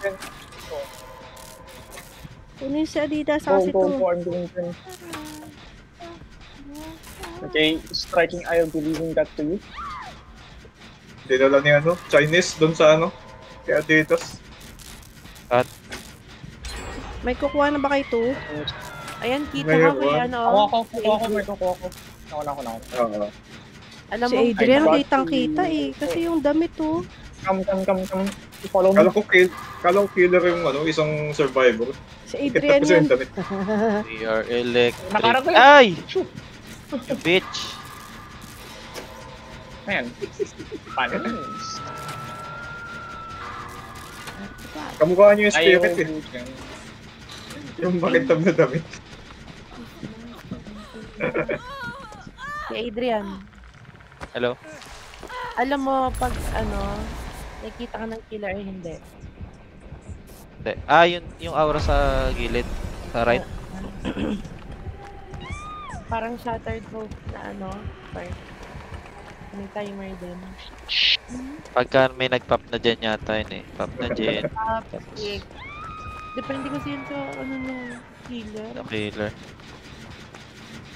Kunin si Adidas sa kasi to. I'm doing things. Okay, striking I'll be leaving that to you. Dinala ni Chinese doon sa kaya Adidas. At, May kukuha na ba kayo to? Ayan, kita Ngayon, ka kaya ano. Ako. Ako na. Oo. Alam Si mo, Adrian, I got kitang-kita eh. Kasi yung damit to. Come. Follow me. Kala ko killer yung isang survivor. Si Adrian Kasi yun. yung damit. we are electric. Nakarap ko yun. Ay! Shoot. You bitch! Ayan. Paano? Kamukha niyo yung Ayaw. spirit eh. Yung makintab na damit. si Adrian. Hello? Alam mo, pag nakikita ka ng killer, hindi. Hindi. Ah, yung aura sa gilid. Sa right. Parang shattered hope na part. May timer din. Pagka may nag-pop na dyan yata yun eh. Pop na dyan. Depende kasi yun sa ng killer. The killer.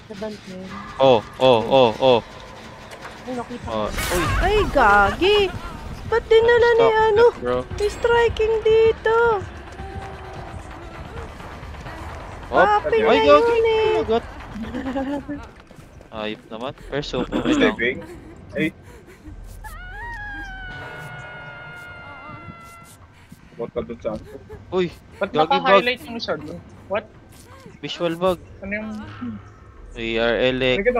Sa band na yun. Oh. Ay, nakita Oh. ko. Uy! Ay, gagi. Ba't dinala ni Stop that, bro. May striking dito. Oh! Papi na Ay, yun gagi! eh. Magot! Ayop naman. Perso. Okay lang. Sleeping. Ay. Bota doon sa Uy! Ba't Gagi naka-highlight yung sword? What? Visual bug. Ano yung... We are Ano electric.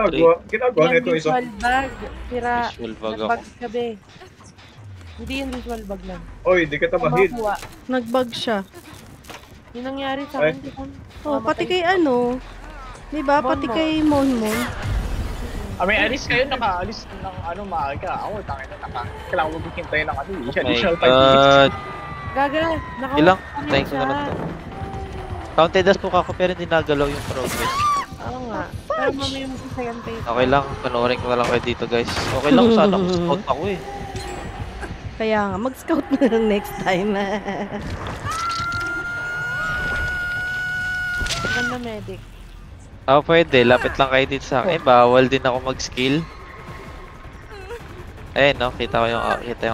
ginagawa Yan, nito isa. visual bug. Sira. Visual bug ako. Nag-bug ka be. Hindi yung visual bug lang. Oy, di kita mahid. Makuha. Nag-bug siya. Yung nangyari sa Ay. akin, di ko Oh, pati kay Diba? Pati Monmon. kay Monmon. I mean, at least kayo nakaalis ng maaga. Ako, tangin na kailangan mo hintayin ng Oh additional my 5 minutes. god! Gaga, Ilang? naka-hook Thanks na lang to. Counted as hook ako pero hindi nagalaw yung progress. Oo nga. Pero mamaya mo sa second page. Okay lang, panoorin ko na lang kayo dito guys. Okay lang, sana kung scout ako eh. Kaya nga, mag-scout na lang next time. Ganda medic. Ah, pwede. Lapit lang kayo dito sa akin. Bawal din ako mag-skill. Eh, no? Kita yung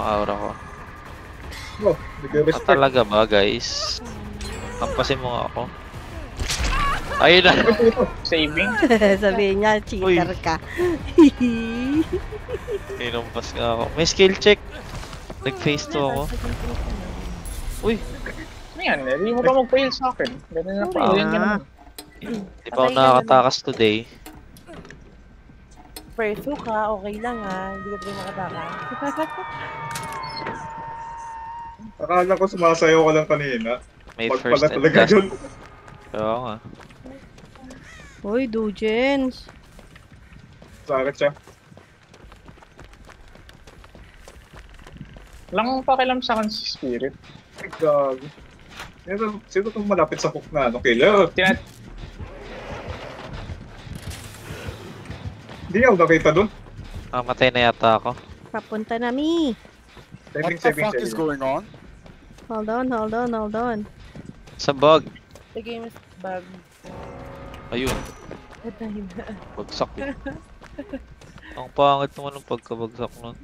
aura ko. Oh, Ah, nag-respect. talaga ba, guys? Kampasin mo nga ako. Ayun na. Saving. Sabihin niya, cheater ka. Inumpas nga ako. May skill check. Nag-face to ako. Uy, Ano yan? Hindi mo pa mag-fail sa akin. Ganun na pa. Ganun ka naman. di pa ako nakakatakas today. Perso ka, okay lang ha. Hindi ka pa rin nakataka. Akala ko sumasayaw ka lang kanina. May Pag first pala and talaga last. yun. Oo nga. Uy, Dugens. Sakit siya. Lang pakialam sa akin si Spirit. Ay, gago. Sino itong malapit sa hook na ano? Killer? Hindi ako nakita dun. Matay na yata ako. Papunta na, Mi. Saving, What the saving, fuck is saving. going on? Hold on, hold on, hold on. Sa bug. The game is bug. Ayun. Patay na. Bagsak yun. Ang pangit naman ng pagkabagsak nun.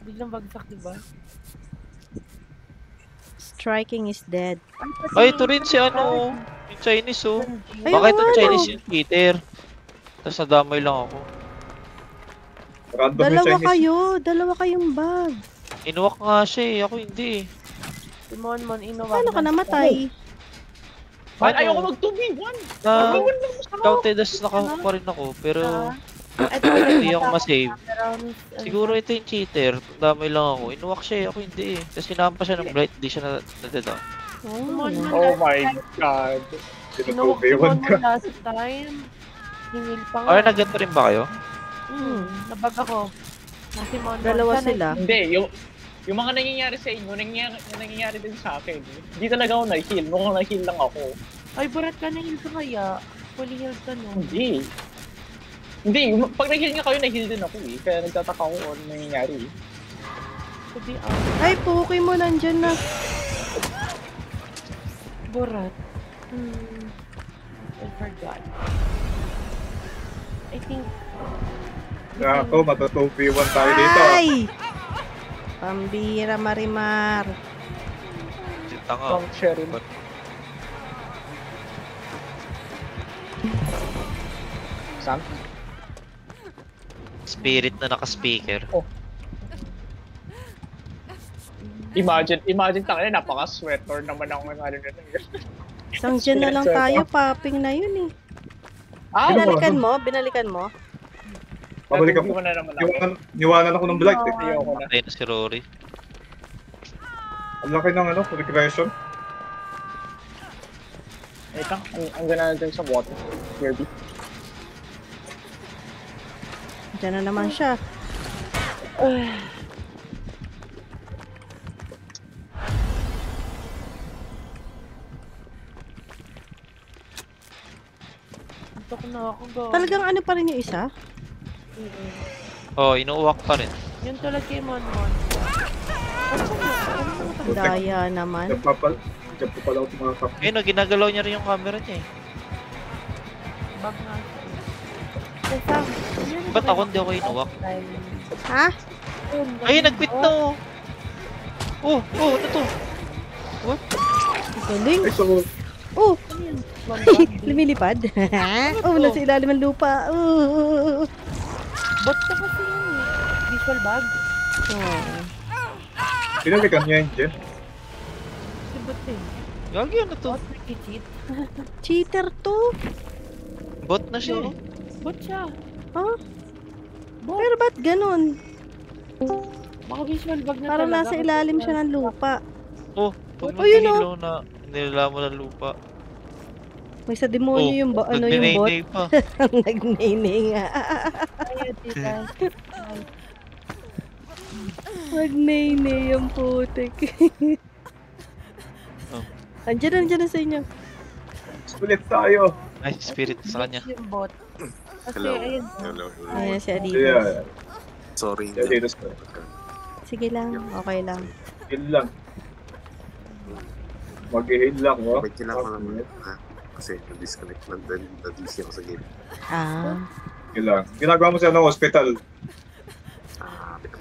Biglang bagsak, diba? Striking is dead. Ay, ito rin si ano. Yung Chinese oh. Ay, Bakit oo, yung ano? Chinese yung cheater? Tapos nadamay lang ako. Random yung Dalawa Chinese. kayo. Dalawa kayong bag. Inuwak nga siya eh. Ako hindi eh. Si Mon inuwag. Paano ka namatay? Man, ayoko mag-2v1. Na, 2v1 lang mas ako. counted as naka pa rin ako. Pero Ito, hindi ako masave. around, Siguro ito yung cheater. Damay lang ako. Inuwak siya eh. Ako hindi eh. Tapos sinampa siya ng blight. Hindi siya nadeda. Oh, Oh my God. Inuwak si Sinutubiwan Mon ka. last time. Hingil pa nga. Ay, nagganto rin ba kayo? Nabag ako. Si Mon Dalawa sila. Hindi, yung mga nangyayari sa inyo, nangyayari din sa akin. Hindi talaga ako na-heal. Mukhang na-heal lang ako. Ay, barat ka na-heal ka kaya. Fully healed ka no. Hindi. Hindi, pag nag-heal nga kayo, na-heal din ako eh. Kaya nagtataka ko kung ano nangyayari. To be honest, Ay, Puki mo nandyan na. barat. I forgot. I think... Ako, matutubiwan tayo dito. Ay! Pambira Marimar. Tanga. From Cheryl. Sam? Spirit na naka-speaker. Imagine tayo, napaka-sweater naman ako ng ano na yun. Isang dyan na lang tayo, popping na yun eh. Ah, Binalikan mo? Pabalik ako. na naman ako. Niwanan ako ng blight eh. Ayoko na. Patay na si Rory. Ang laki ng ano, regression. Wait lang, andyan na dyan sa water. Kirby. Dyan na naman siya. Ito ko na ako go. Talagang ano pa rin yung isa? Oh, inuuwak pa rin. Yun talaga kay Mon. Daya naman. Diyan pa pala ako tumakap. Ayun, no, ginagalaw niya rin yung camera niya eh. Bag na siya. Sam, Ba't ako hindi ako inuwak? Ha? Ayun, nag-quit na oh. Oh, ano to? Galing. Ay, so, Oh! Lumilipad. Oh, nasa ilalim ng lupa. Ba't ka kasi yun eh? Visual bag? Oh. pinalikan niya yung Jen. Si Bot eh. Gagi, ano to? Bot nag-cheat. Cheater to. Bot na siya eh. Bot siya. Huh? Pero ba't ganun? Baka visual bag na Parang talaga. nasa ilalim siya ng lupa. Oh, pag Oh, yun, naginilaw na nilalaman ng lupa. May sa demonyo yung ano yung bot. nagninay pa. Nagnene nga. Ayun, tita. Nagnene yung putik. Oh. Andiyan na sa inyo. Split tayo. Ay, spirit sa kanya. Yung bot. Kasi Hello. ayun. Hello. Ayan si Adidas. Yeah. Sorry. Yeah, dito sa Sige lang, okay lang. heal lang. Mag-heal lang, oh. Wait, kailangan ko naman. Kasi na-disconnect lang din. Na-DC ako sa game. Ah. Heal lang. Ginagawa mo sa ano, hospital.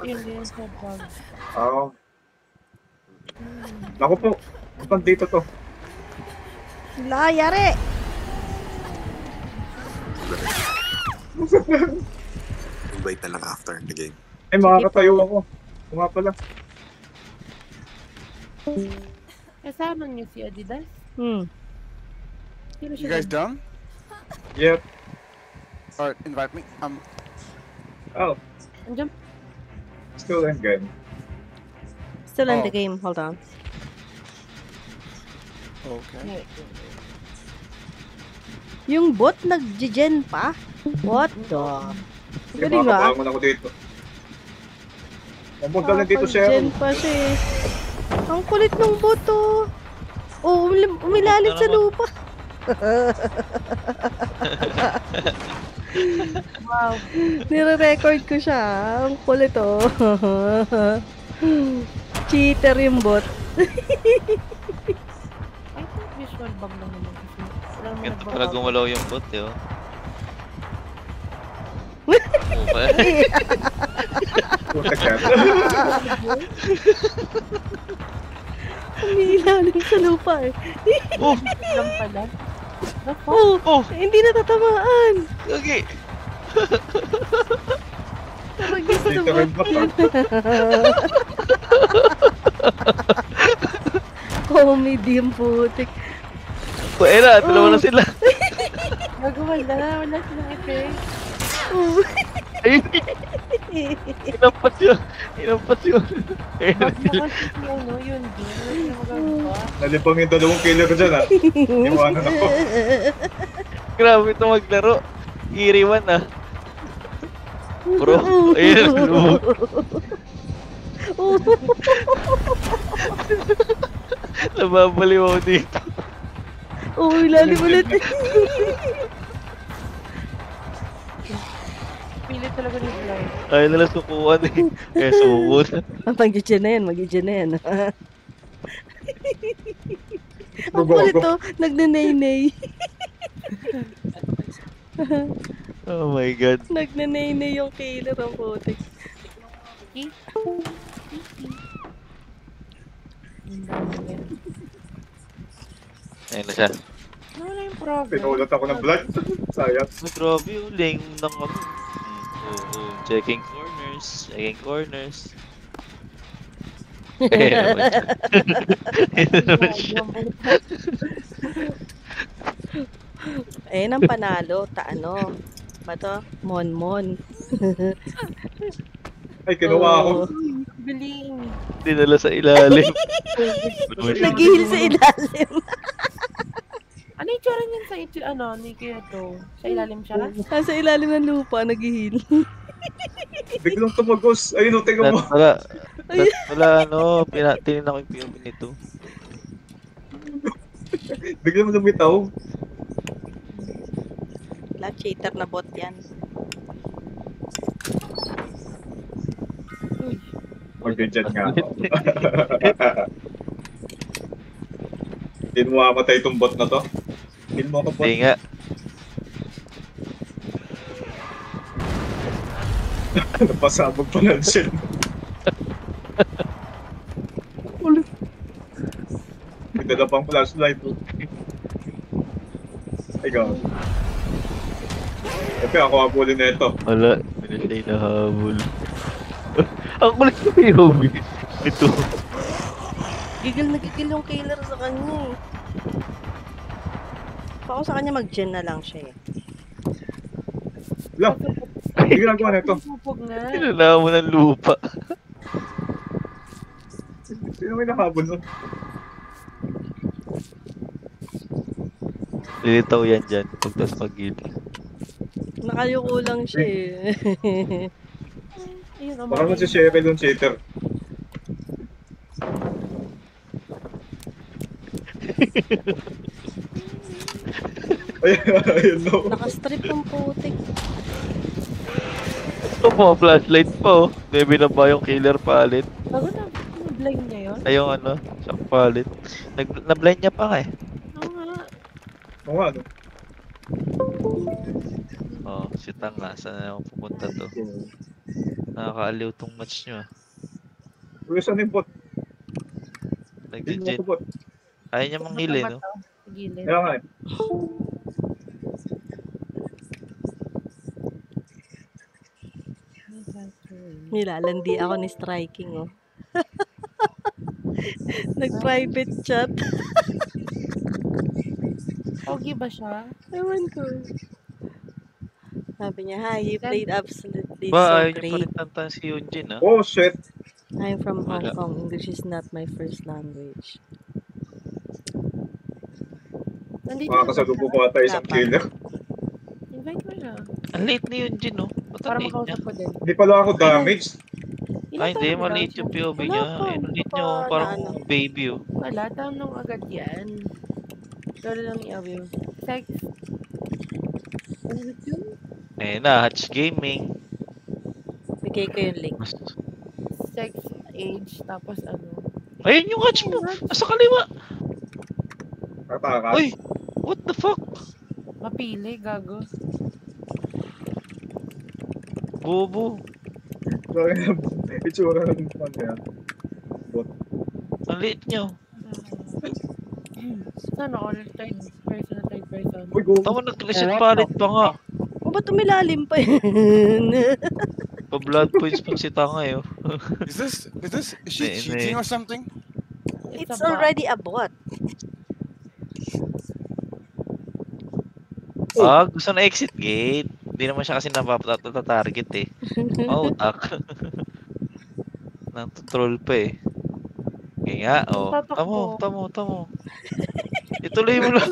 Yun din sa bag. Oo. Naku po. Ba't dito to? Layari! Invite na lang after the game. Ay, makakatayo ako. Kuma pala. Kasama niyo si Adidas? Sino You siya guys done? Yep. Alright, invite me. Oh, Andiyan. still in game. Still in Oh. the game. Hold on. Okay. Yung bot nag-gen pa? What the? Sige, Galing nga. makabangon ako dito. Mabugal na dito, Gen Cheryl. pa siya eh. Ang kulit ng bot oh. Oh, umilalim sa lupa. Wow. Nire-record ko siya. Ang kulit oh. Cheater yung bot. I think visual bug lang naman kasi. Walang mga Ganito pala nagbabago. gumalaw yung bot, eh, oh. Oo ba? Puta ka. Umilalim sa lupa eh. Lang pala. The fuck? Oh, hindi natatamaan. Okay. Taragis na Dito rin bot ba? yun. Comedy ang putik. Puera, dalawa na sila. Wala silang effect. Ayun. Inampas yun. Wag mo kasi si ano, yun din. Wala silang magagawa. Nalipang yung dalawang killer ko dyan, ha? Iwanan ako. Grabe ito maglaro. Iriwan, ah. Bro, ayun. lumog. Nababaliw ako dito. Oh, ilalim ulit. Pilit talaga ni Blind. Ayaw nila sukuan, eh. Kaya sukun. Mag-gen na yan, mag-gen na yan. Ang Gugo, kulit gugo. to, nagnanay-nay. Oh my God. Nagnanay-nay yung killer ang putik. Ayun na siya. Wala yung problem. Pinulot ako ng blood. Sayang. Oh, grabe yung ling ng ano. Checking corners. Eh, nang panalo, ano? Ba to? Mon. Ay, kinuha ako. Galing. Dinala sa ilalim. Naghihil sa ilalim. Ano yung tsura niyan sa ni Kyoto? Sa ilalim siya? Nasa ilalim ng lupa, naghihil. Biglang tumagos. Ayun, tingnan mo. Wala, ano, tininan ko yung POV nito. Biglang lumitaw. Wala, cheater na bot yan. Mag-dyan nga ako. Hindi mo mamatay itong bot na to. Hindi mo ako bot. Hindi nga. Napasabog pa lang siya. May dala pang flashlight. Ay, God. Epe, ako habulin na ito. Wala, pinasay na habol. Ang kulit ko yung POV. Ito. Gigil yung killer sa kanya eh. Ako sa kanya mag-gen na lang siya eh. Wala. Hindi ginagawa na ito. Supog nga. Pinalaman mo ng lupa. Sino may nakahabol nun? Lilitaw yan dyan. Pagtas pag-gili. Nakayuko lang siya eh. Ayun, Baka mo si Cheryl yung cheater. Ayun, no. Nakastrip ang putik. Ito po, flashlight pa, oh. Maybe na ba yung killer palit? Bago na, blind niya yun? Ay, yung ano, sa palit. Na-blind niya pa nga eh. Oo nga. Oo nga, no. Oh, shit nga. Saan na ako pupunta to? Nakakaaliw tong match nyo ah. Uy, saan yung bot? Nag-gen. Hindi mo ako bot. Ayaw niya manghili, no? Gilid. Kaya nga eh. Nilalandi ako ni Striking, oh. Nag-private chat. Pogi ba siya? Ewan ko. Sabi niya, hi, you played absolutely Ba, so ayaw niyo pa great. rin tantan si Yunjin, ah. Oh, shit. I'm from Hong Wala. Kong. English is not my first language. Nandito Makakasalubo ko ata isang Dapat. kilo. Invite mo na. Ang late ni Yunjin, no? Ba't Para ang late niya? makausap ko din. Hindi pala ako damaged. Ilan Ay, hindi. taon na Maliit daw yung siya? POV Wala niya. pa, Ay, hindi maliit pa niyo. na Parang ano. baby, oh. Wala, tanong agad yan. Lolo lang ni Abel. Sex. Ano ba yun? Eh na, Hatch Gaming. Bigay ko yung link. Sex, age, tapos ano. Ayun yung Hatch mo! Nasa kaliwa! Katakas. Uy! What the fuck? Mapili, gago. Bobo. Itsura ng phone niya. Ang liit niyo. Sana all third person na third person. Uy, go. Tama, nag-reset palit pa nga. O, ba't umilalim pa yun? Pa-blood points pa si Tanga, eh, oh. Is she Hindi, cheating hindi. or something? It's already a bot. Ah, gusto na exit gate. Hindi naman siya kasi napatatarget, eh. Oh, tak. Nang-troll pa, eh. Kaya nga, oh. Tamo. Ituloy mo lang.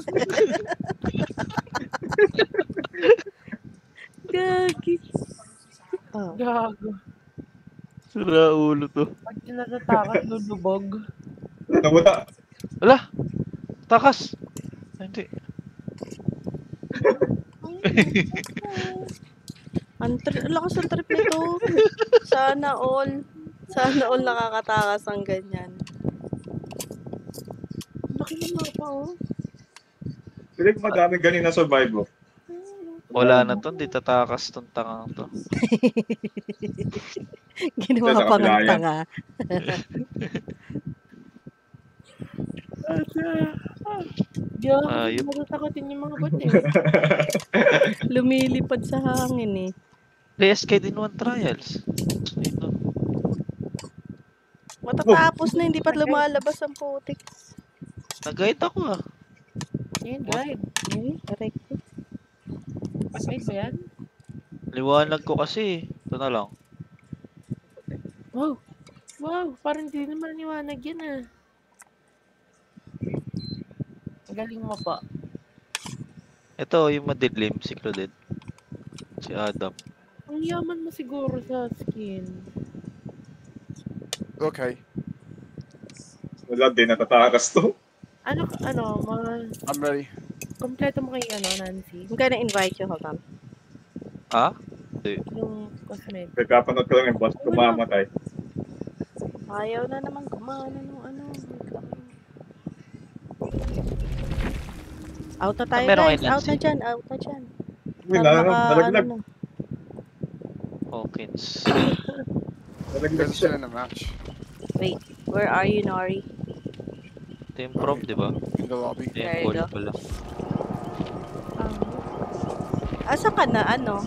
Gagi. Oh. Gago. Sura ulo to. Pag tinatatakas, lulubog. Nawala. Wala! Takas! Ay, hindi. Ang lakas ng trip nito. Sana all nakakatakas ang ganyan. Laki ng mapa, oh. Pilit madaming ganin na survive, oh. Wala na to, hindi tatakas tong tangang to. Ginawa Sa ka pang kabilayan. tanga. Ayop. Matatakotin yung mga bot, eh. Lumilipad sa hangin, eh. Play SK din 1 trials. Ito. Matatapos na, hindi pa lumalabas ang putik. Nag-guide ako, ah. Yan, guide. Eh, correct. Guide ba yan? Liwanag ko kasi. Ito na lang. Wow. Wow, parang hindi naman liwanag yan, ah. Galing mo pa. Ito, yung madilim, si Claudette. Si Adam. Ang yaman mo siguro sa skin. Okay, Wala din, natatakas to. Ano, mga... I'm ready. Kompleto mo kay, Nancy? I'm gonna invite you, hold on. Ha? Yung cosmetic. Nagkapanood ko lang yung boss kumamatay. Ayaw na naman kumana ng ano. Out na tayo, Meron guys. kay Out na Nancy. dyan, out na dyan. Uy, nalaglag. na. Hawkins. Nalaglag There's siya. still in a match Wait, where are you, Nori? Team Prob, di ba? in the lobby. Team There you Gold go. pala. Asa ka na, ano?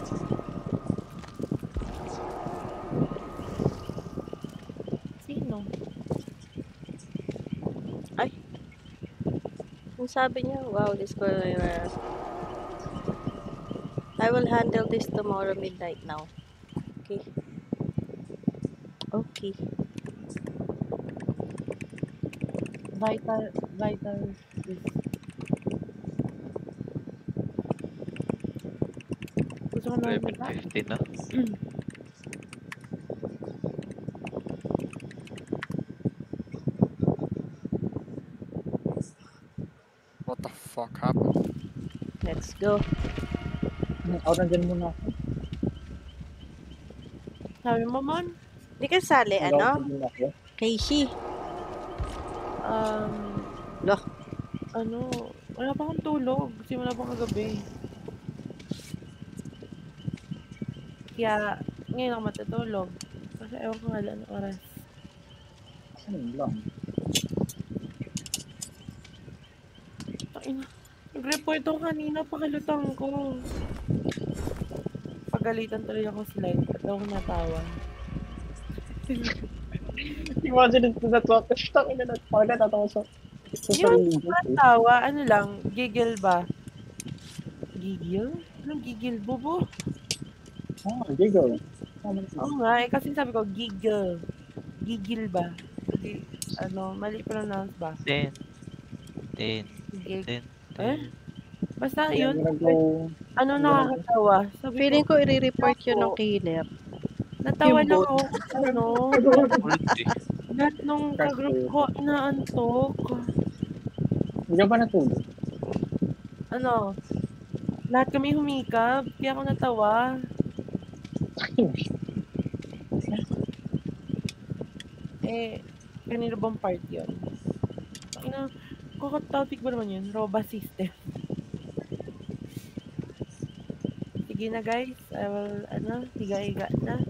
Sino? Ang sabi niya, wow, this ko I will handle this tomorrow midnight now. Okay. Okay. Vital. Gusto ko na Level 15 na. What the fuck happened? Let's go. Out na dyan muna ako. Sabi mo, man, Di ka sali, Out ano? na dyan ako. Keishi. Loh. ano, wala pa akong tulog. Simula pa kagabi. Kaya, ngayon ako matutulog. Kasi ewan ko nga lang ng oras. Ano lang. Ina, nag-report ako kanina, pakilutang ko. Pagalitan tuloy ako slide, at ako natawa. Imagine that what the shit ang ina na pala tatawa sa Yung tawa, ano lang, giggle ba? Giggle? Anong giggle? Bubo? Giggle. Oo nga, eh, kasi sabi ko, giggle. Giggle ba? Ano, mali pronounce ba? Ten. Giggle. Basta yun. Ano Ano nakakatawa? Sabi Feeling ko, ko i-report yun ng killer. natawa yung lang bot. ako. Ano? Lahat nung kagroup ko, inaantok. Hindi ka ba natulog? Ano? Lahat kami humikab, kaya ako natawa. Kanino bang part yun? Topic ba naman yun? Roba system. Sige na guys, I will, higa-higa na.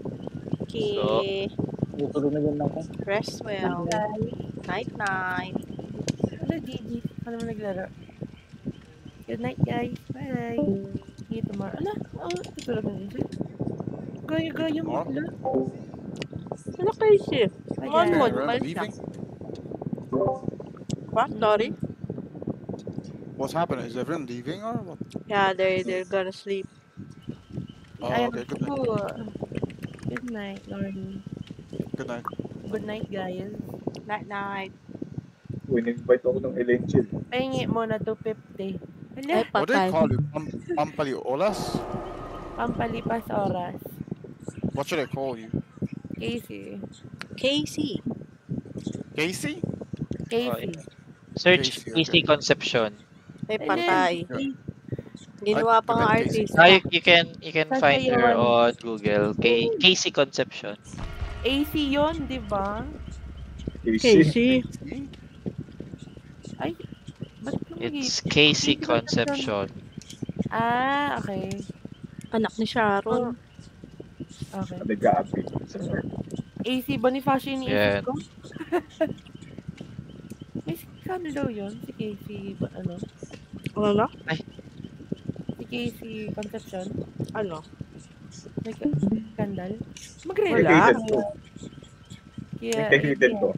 Okay. Tutulog na yun ako. Rest well. Night-night. Ano, Gigi? Ano mo naglaro? Good night, guys. Bye. See you tomorrow. Tutulog na din siya. Gaya-gaya mo pala. Ano kayo siya? Bye, One guys. more. Everyone Balik na. leaving? What? Sorry? What's happening? Is everyone leaving or what? Yeah, they're gonna sleep. Oh, I okay, good night. Good night, Lauren. Good night. Good night, guys. Night-night. In-invite ako ng Elaine Chill. Pahingi mo na 250. Hala, Ay, What do patay. they call you? Pampali Olas? pampalipas oras. What should I call you? Casey. Casey. Casey? Casey. Search Okay, PC Conception. Ay, patay. Ginawa pa nga artist. You can Saan find kayo, her ano? on Google. Casey Conception. AC yun, di ba? Casey. Ay, ba't ko It's Casey Conception. Okay. Anak ni Sharon. Okay. Nag-aapi. AC Bonifacio yung Yan. iniisip ko. May ano daw yun? Si Casey, ano? Ano na? Si Casey Concepcion? Ano? May skandal? Mag-read. Wala. Kaya, Nagkahitin ko.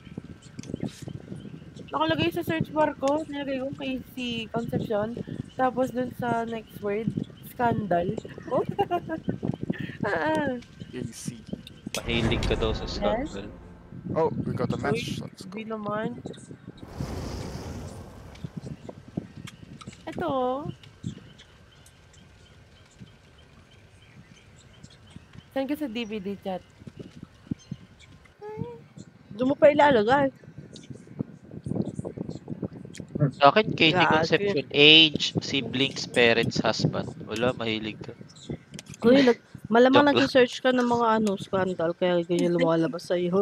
nakalagay sa search bar ko, nilagay ko Casey Concepcion, tapos dun sa next word, scandal. Oh? Casey. Mahilig ka daw sa scandal. Oh, we got a match. Let's go. Hindi naman. Ito. Saan ka sa DVD chat? Doon mo pa ilalagay. Sa akin, Casey Gagi. Conception. Age, siblings, parents, husband. Wala, mahilig ka. Uy, malamang Joke lang. nag-search ka ng mga scandal, kaya ganyan lumalabas sa'yo.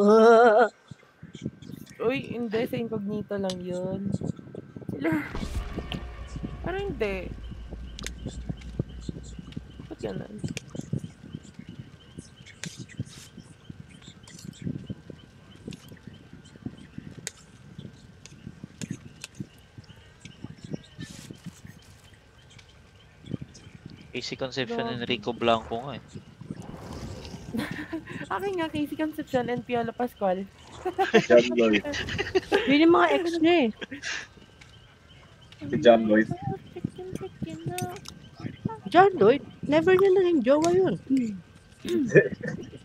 Uy, hindi. Sa incognito lang yun. Pero hindi. Ba't ganun? Casey Conception, Enrico Blanco nga eh. Akin nga, Casey Concepcion and Piolo Pascual. John Lloyd. Yun yung mga ex niya eh. Si John Lloyd. John Lloyd, never niya naging jowa yun.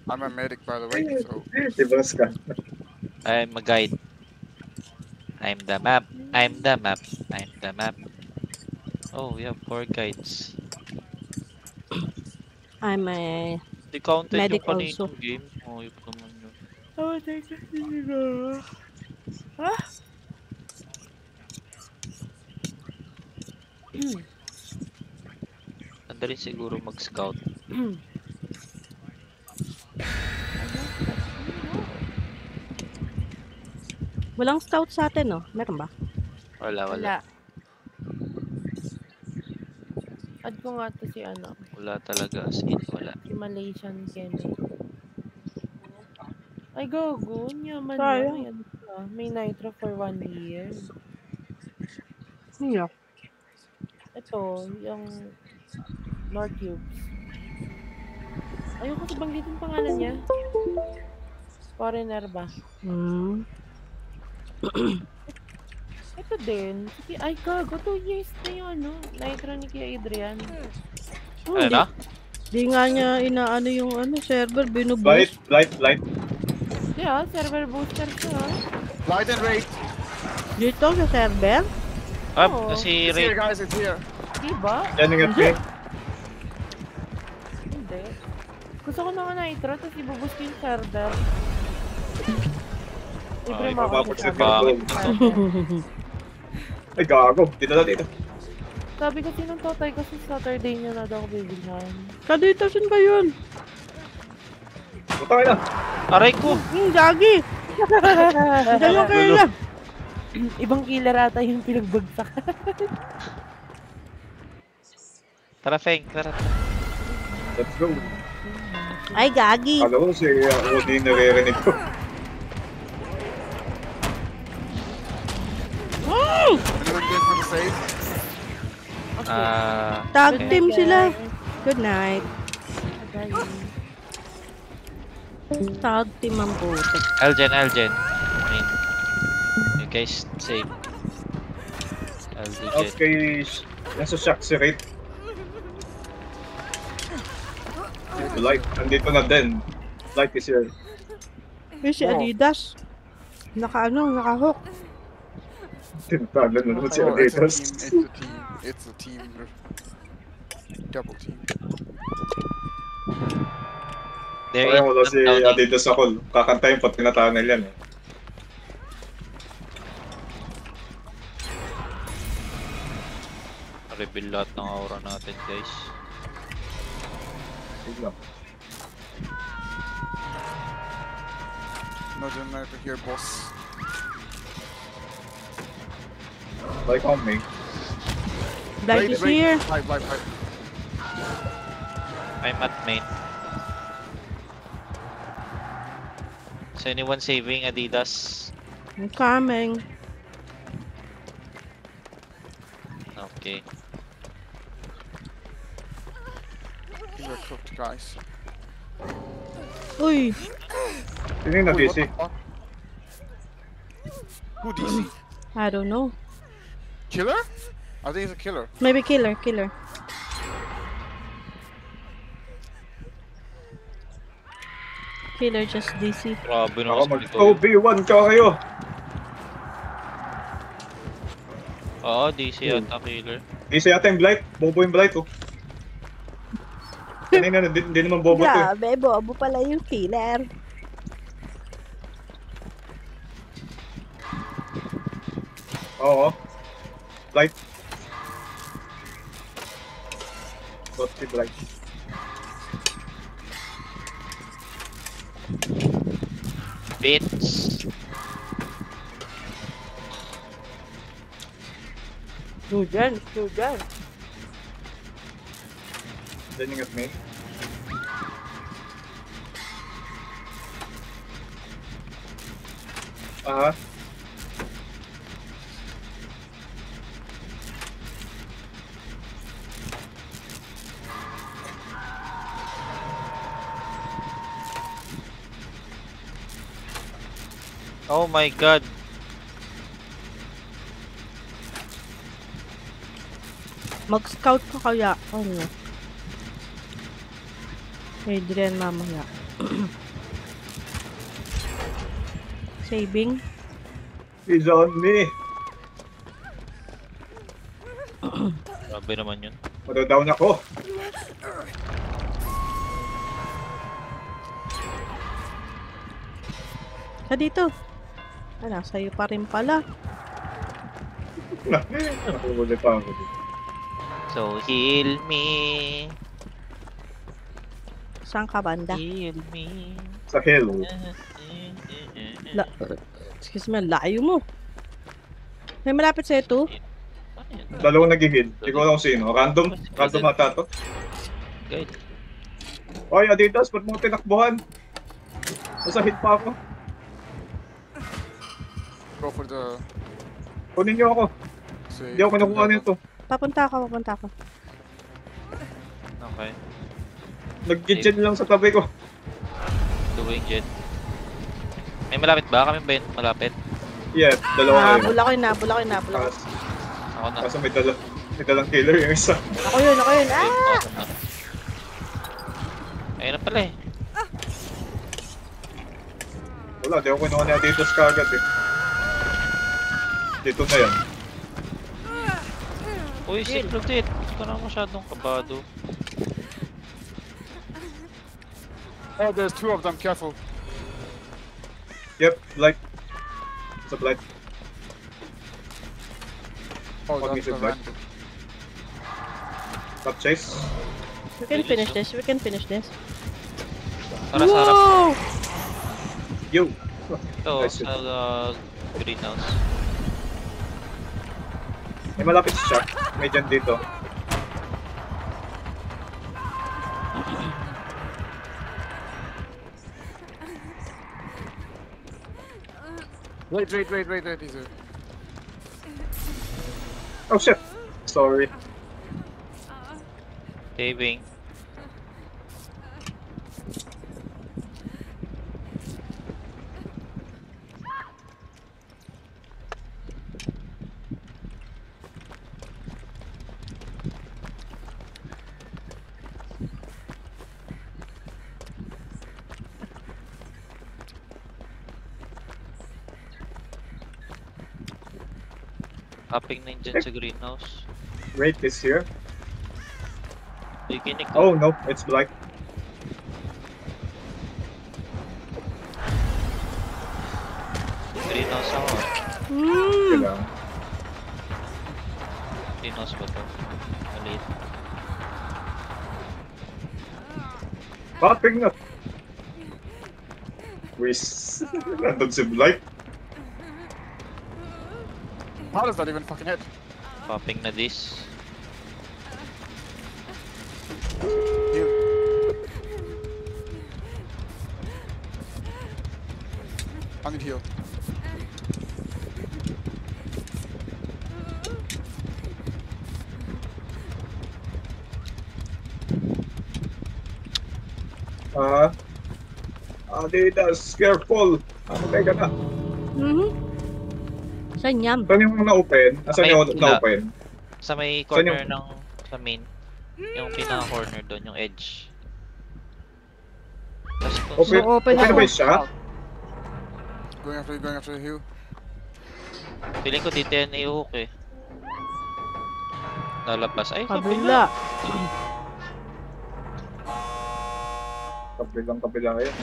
I'm a medic, by the way, so... Ibang scam. I'm a guide. I'm the map. I'm the map. I'm the map. Oh, yeah, 4 guides. I'm a... Di counted Medic yung kaninong also. game. Oh, yun naman yun. Oh, teka. Ha? Ganda rin siguro mag-scout. Walang scout sa atin, no? Meron ba? Wala. Wala. Add ko nga to si ano, Wala talaga. As in, wala. si Malaysian Kenny. Ay, gago. Yaman Sayang. yan. May nitro for 1 year. Yeah. Ito, yung North Cubes. Ayoko sa banggitin pangalan niya. Foreigner ba? Ito din. Ay, gago. 2 years na yung ano. Nitro ni Kuya Adrian. Ano na? Di nga niya inaano yung server, binuboost. Blight. Hindi server booster siya. Light and rate. Dito sa server? Oo. Si It's here, Ray. guys. It's here. Diba? Yan yung FP. Hindi. Gusto ko naman nitro, tapos ibuboost ko yung server. Libre Ay, mo ako mapapagsit sa ka server. doon. Ay, gago. Dito na dito. Sabi kasi nung tatay kasi Saturday niya na daw ako bibilhan. Kadito, saan ba yun? Putang ina. Aray ko! Gagi! Dalawa kayo lang. Ibang killer ata yung pinagbagsak. Tara, Feng. Tara. Let's go. Ay, gagi. Alam mo si Odin naririnig ko. Anyone good for the save? Tag okay. team sila. Good night. Tag team ang putik. Algen. I mean, you guys save. I'll do Jen. Okay, nasa shock si Rate. Light, nandito na din. Light is here. Yung si Adidas. Naka-hook. Tinatagan na naman si Oh, Adidas. It's a team. Double team. There Kaya wala is si Adidas ako. Kakantayin pa tinatahan yan eh. Reveal lahat ng aura natin, guys. Sige lang. No generator here, boss. Like on me. Blight is here. Light. I'm at main. Is anyone saving Adidas? I'm coming. Okay. These are cooked, guys. Uy. Sino yung Wait, na-DC? what the fuck? Who DC? I don't know. Killer? I think it's a killer. Maybe killer. Killer just DC. Grabe Ako naman sa mag-2v1 ka kayo. Oo, DC yata killer. DC yata yung Blight. Bobo yung Blight oh. Kanina hindi naman bobo to eh. Grabe, bobo pala yung killer. Oo. Blight. Bot si Blight. Bits. Sudan. Landing at me. Aha. Oh my god. Mag-scout ka kaya. Ano? Adrian mamaya. Saving. He's on me. Grabe naman yun. Madadown ako. Sa dito. Ano, sa'yo pa rin pala. Nakuhuli pa ako. So, heal me. Saan ka banda? Heal me. Sa hill. Excuse me, layo mo. May malapit sa'yo to. Dalawang nag-hit. Hindi ko alam kung sino. Random ata to. Good. Oy, Adidas, ba't mo tinakbuhan? Nasa hit pa ako. Go for the... Kunin niyo ako. Hindi ako kinukuha nito. Papunta ako. Okay. Nag-gen lang sa tabi ko. Doing jet. May malapit ba? Kami ba yun malapit? Yeah, dalawa kayo. Nabula ko yun. Ako na. Kaso may dalang killer yung isa. Ako yun. Ah! Ayun na pala eh. Wala, di ako kinuha niya dito kagad eh. Dito na yan. Uy, secret it. Hindi ko na masyadong kabado. Oh, there's two of them. Careful. Yep, Blight. It's a Blight. Oh, Fuck, that's is it the Blight? random. Top chase. We can finish this. Tara sa harap. Whoa! Yo! Ito, Nice. sa greenhouse. May malapit si Chuck. May dyan dito. Wait, Easy. Oh shit! Sorry. Saving. Tapping na yun dyan sa greenhouse. Wraith is here. Bikinig Oh ko. no, it's Blight. Greenhouse ako. Kailangan. Greenhouse ba to? Maliit. Popping na! Whiz. Nandun si Blight. How does that even fucking hit? Popping na this. Heal. I need heal. Adidas, careful! Teka na. Saan yan? Saan yung na-open? Saan May yung pula. na-open? Sa may Saan corner yung- ng sa main. Yung pinaka-corner doon, yung edge. Tapos kung Open, open open ako. ba siya? Going after the heal. feeling ko dito yan i-hook eh. Lalabas. Ay, Kabila. Kabila yan.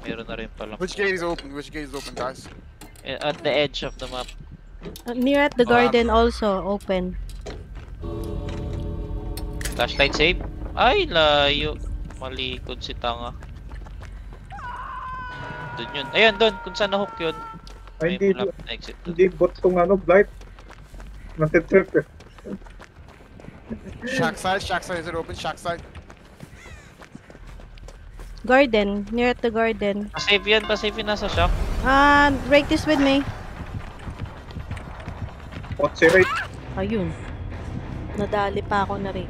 Meron na rin pala. Which gate is open? Which gate is open, guys? At the edge of the map. Near at the garden also, open. Flashlight save. Ay, layo. Malikod si Tanga. Doon yun. Ayan, doon. Kung saan na-hook yun. Ay, May hindi, map na exit doon. hindi bot tong Blight. Natitrip eh. Shack side, is it open? Shack side. Garden, near at the garden. Pa-save yan. Pa-save yun nasa shop. Break this with me. Bot si Wraith. Ayun. Nadali pa ako na rin.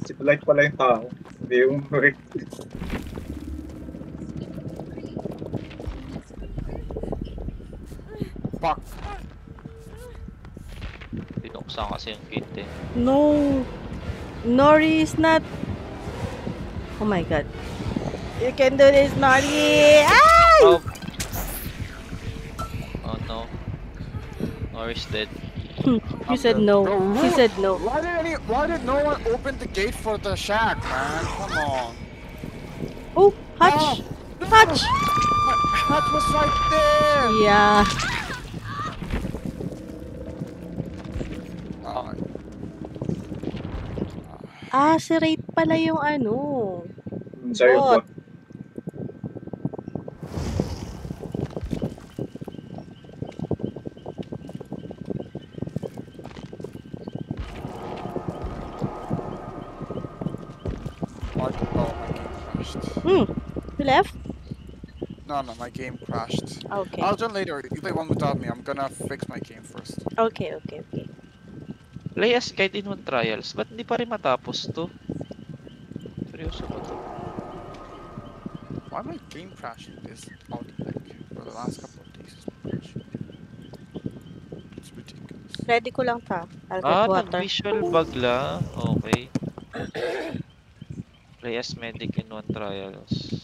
Si Blight pala yung tao. Hindi yung Wraith. Fuck. Pinuksan kasi yung gate eh. No. Nori is not. Oh my god. You can do this, Nori! Ay! Oh. Oh no. Norris dead. He said no. He said no. Why did no one open the gate for the shack, man? Come on. Oh, Hutch! Hutch! Hutch was right there! Yeah. Si Wraith pala yung ano. Siya yung bot. You left? No, my game crashed. Okay. I'll join later. You play one without me. I'm gonna fix my game first. Okay. Play as guide in one trials. Ba't hindi pa rin matapos to? seryoso ba to? Why my game crashing this out like for the last couple of days? It's been crashing. It's ridiculous. Ready ko lang ta. I'll get water. Nag-visual bug lang. Okay. Play as medic in 1 trials.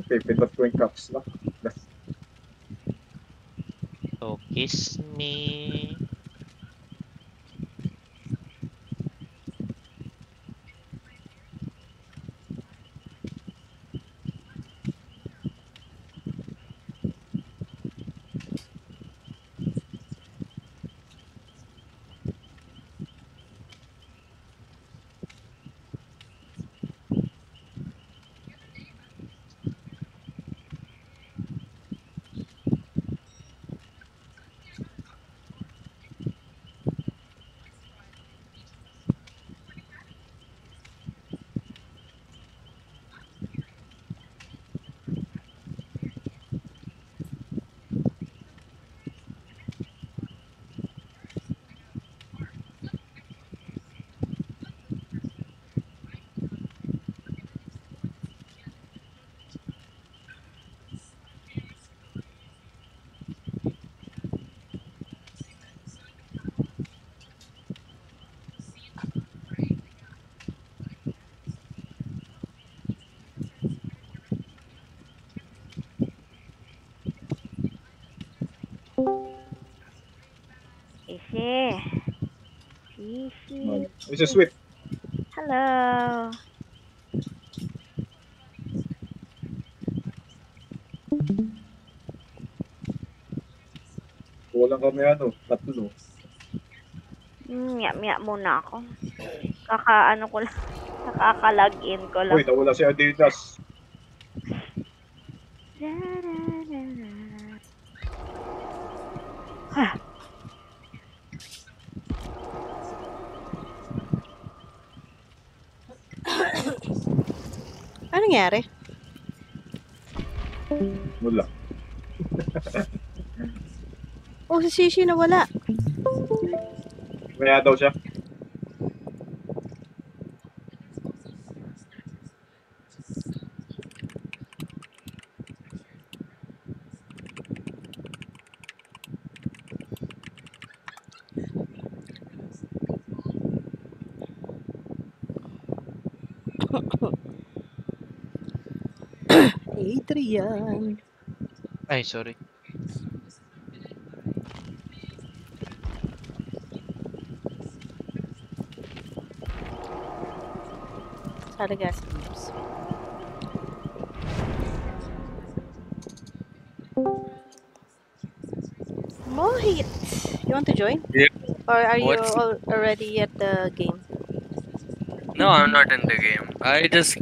Okay, pindot ko yung caps lock. So, kiss me. Easy. Easy. Mr. Sweet. Hello. Kulang kami tatlo. Miya muna ako. Kaka-ano ko lang. Nakaka-login ko lang. Uy, nawala si Adidas. Ano nangyari? Wala. Oh, si Shishi nawala. Maya daw siya. Adrian. Ay, sorry. Sorry guys. Oops. Mohit, you want to join? Yeah. Or are you What's- already at the game? No, I'm not in the game. I just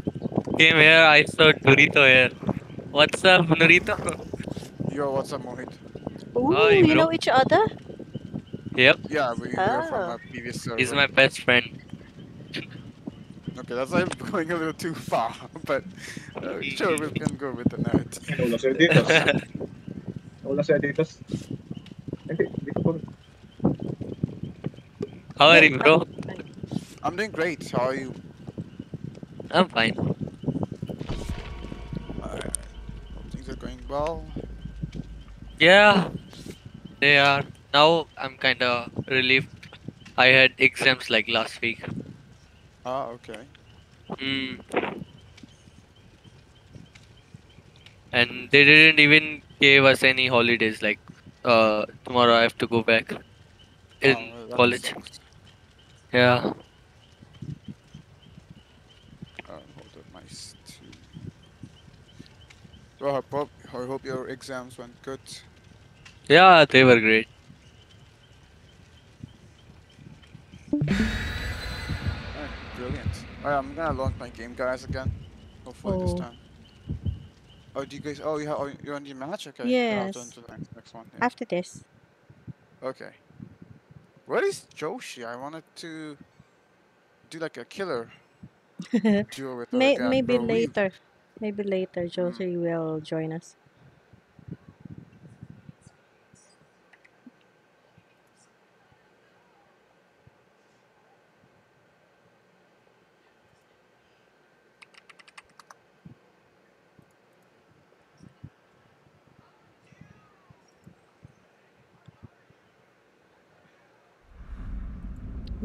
came here. I saw Dorito here. What's up, Dorito? Yo, what's up, Mohit? Ooh, Hi, you bro. know each other? Yep, Yeah, we're from Oh. a previous server. he's my best friend. Okay, that's like going a little too far, but sure, we can go with the night. Nawala si Adidas. Nawala si Adidas. Hindi ko How are you, bro? I'm doing great. How are you? I'm fine. Things are going well. Yeah, they are. Now I'm kind of relieved. I had exams like last week. Ah, okay. And they didn't even give us any holidays. Like, tomorrow I have to go back in well, that college. sucks. Yeah. Hold up, my Well, I hope your exams went good. Yeah, they were great. Brilliant. Alright, I'm gonna launch my game, guys, again. Hopefully this Oh. time. Oh, do you guys? Oh, you're on the match. Okay. Yes. I'll join to the next one. Yeah. After this. Okay. Where is Joshi? I wanted to do like a killer duel with her again. Maybe Bro, later. Maybe later Josie will join us.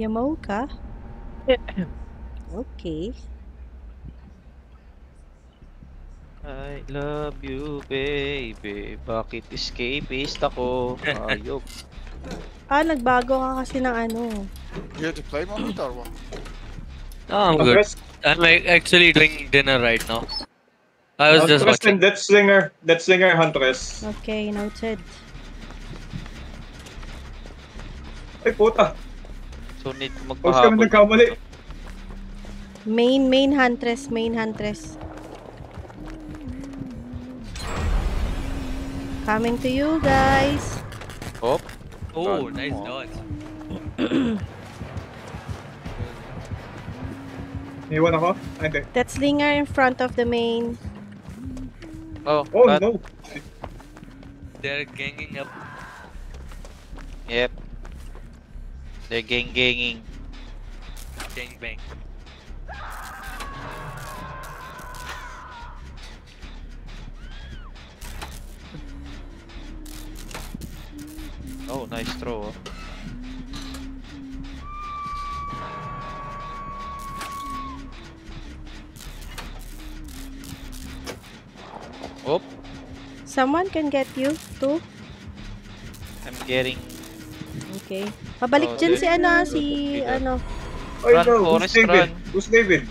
Yamoka? Okay. I love you, baby. Bakit escapist ako? Ayok. Nagbago ka kasi ng ano. You have to play Mohit or what? No, I'm good. I'm actually doing dinner right now. I was just Huntress watching. and Death Slinger, Huntress. Okay, noted. Ay, puta. So need Huwag kami magpahabol. nagkamali. Main Huntress, Coming to you guys. Oh. Oh, nice dodge. Iwan ako? Ay, hindi. That slinger in front of the main. Oh, no. They're ganging up. Yep. They're ganging. Gang bang. Oh, nice throw. Oh. Someone can get you too. I'm getting. Okay. Pabalik dyan si ano. Ay, Run, no. Forest, Who's David? run. Who's David?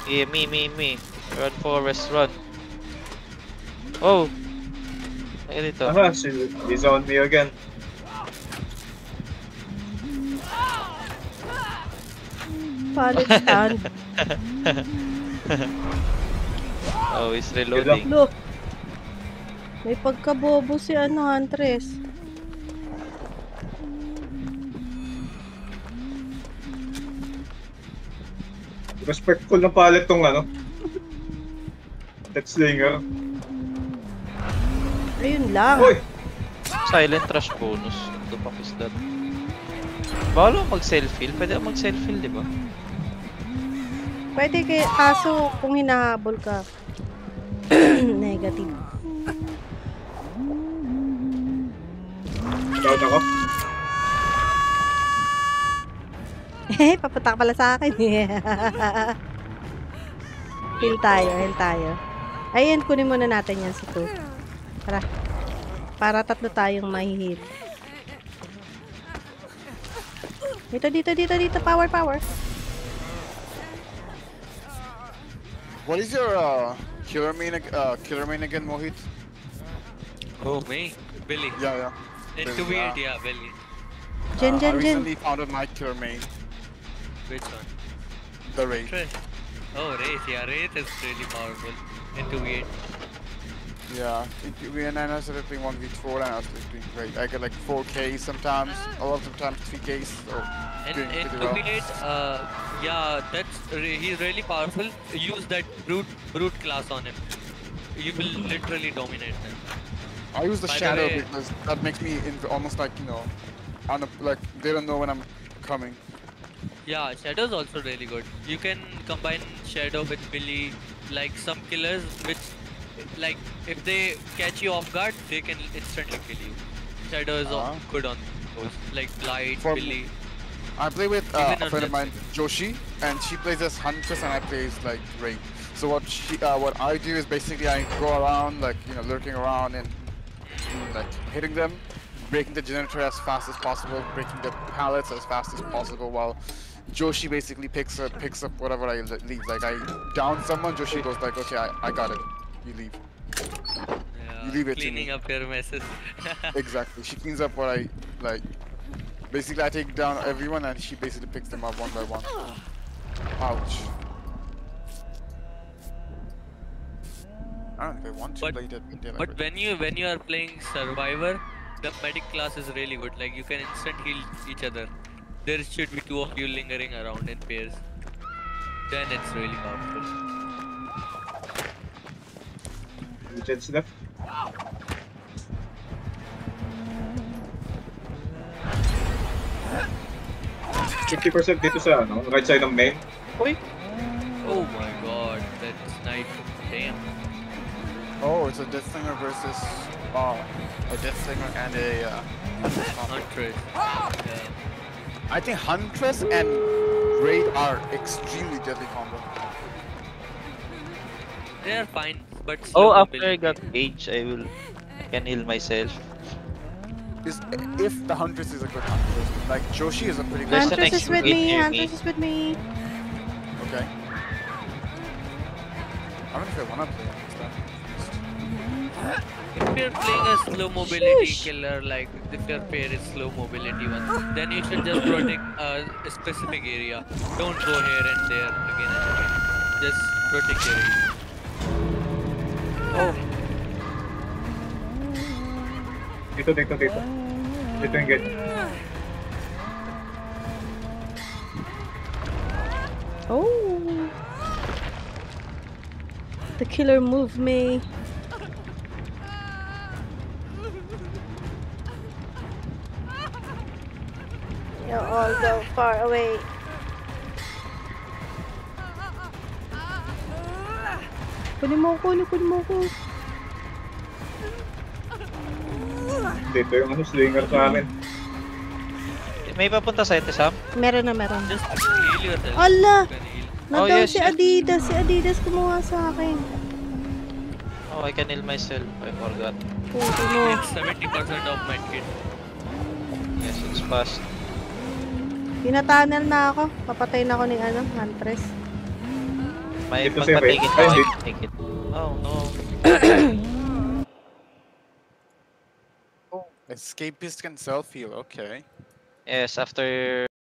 Yeah, me. Run, Forest, run. Oh. Ay, dito. Aha, he's on me again. Follow stand. Oh, he's reloading. Look. May pagkabobo si Huntress. Respectful na palit tong Death Slinger. Ayun lang. Uy! Silent rush bonus. What the fuck is that? Bawal mo mag-self-heal? Pwede mo mag-self-heal, di ba? Pwede kaso kung hinahabol ka. Negative. Down ako. Papatak pala sa akin Heal tayo. Ayan, kunin muna natin yan si 2. Para tatlo tayong mahihil. Dito. Power. What is your killer main again, Mohit? Oh, me? Billy. Yeah. And Billy, 2v8, yeah, Billy. Jen. I recently found out my killer main. Which one? The Wraith. Oh, Wraith, yeah, Wraith is really powerful. In 2v8. Yeah, and I started playing 1v4 and I was doing great. I get like 4k sometimes, a lot of times 3k, so doing In pretty well. 2v8, yeah, he's really powerful. Use that brute class on him. You will literally dominate them. I use the By the shadow way- because that makes me almost like, like they don't know when I'm coming. Yeah, Shadow's also really good. You can combine Shadow with Billy, like some killers which, like, if they catch you off guard, they can instantly kill you. Shadow is good on those, like Blight, Billy. I play with Even a friend of mine, Huntress. Joshi, and she plays as Huntress and I play as like Wraith. So what I do is basically I go around, like, lurking around and like hitting them, breaking the generator as fast as possible, breaking the pallets as fast as possible, while Joshi basically picks up whatever I leave. Like I down someone, Joshi goes like, okay, I got it. You leave. Yeah, You leave it to cleaning me. up your messes. Exactly. She cleans up what I like. Basically, I take down everyone and she basically picks them up one by one. Ouch. I don't know if I want to play that. But when you are playing Survivor, the medic class is really good. Like you can instant heal each other. There should be 2 of you lingering around in pairs. Then it's really powerful. Legends left. %50 dito sa right side ng main. Uy! Oh my god, that snipe. Damn. Oh, it's a Deathslinger versus a Deathslinger and a Huntress. Yeah. I think Huntress and Raid are extremely deadly combo. They are fine, but Oh, slow after I mobility. got Cage, I can heal myself. If the Huntress is a good Huntress, like Joshi is a pretty good There's an Huntress is with extra me. near me. Huntress is with me. Okay. I don't know if I wanna play this stuff. If you're playing a slow mobility Sheesh. killer, like if your pair is slow mobility one, then you should just protect a specific area. Don't go here and there again and again. Just protect your area. Oh. Dito. Dito yung gate. Oh. The killer moved me. You all go far away. Kunin mo ko. Dito yung slinger sa amin. May papunta sa ito, Sam? Meron na. Just heal yourself. Ala! You can heal. Oh, Nadaw yes, si yes. Adidas. Si Adidas kumuha sa akin. Oh, I can heal myself. I forgot. Puto mo. It's 70% of medkit. Yes, it's fast. Pinatunnel na ako. Papatay na ako ni Huntress. May Dito si magpatigil Ray. ako. Ay, I take it. Oh, no. Escapist can self-heal, okay. Yes, after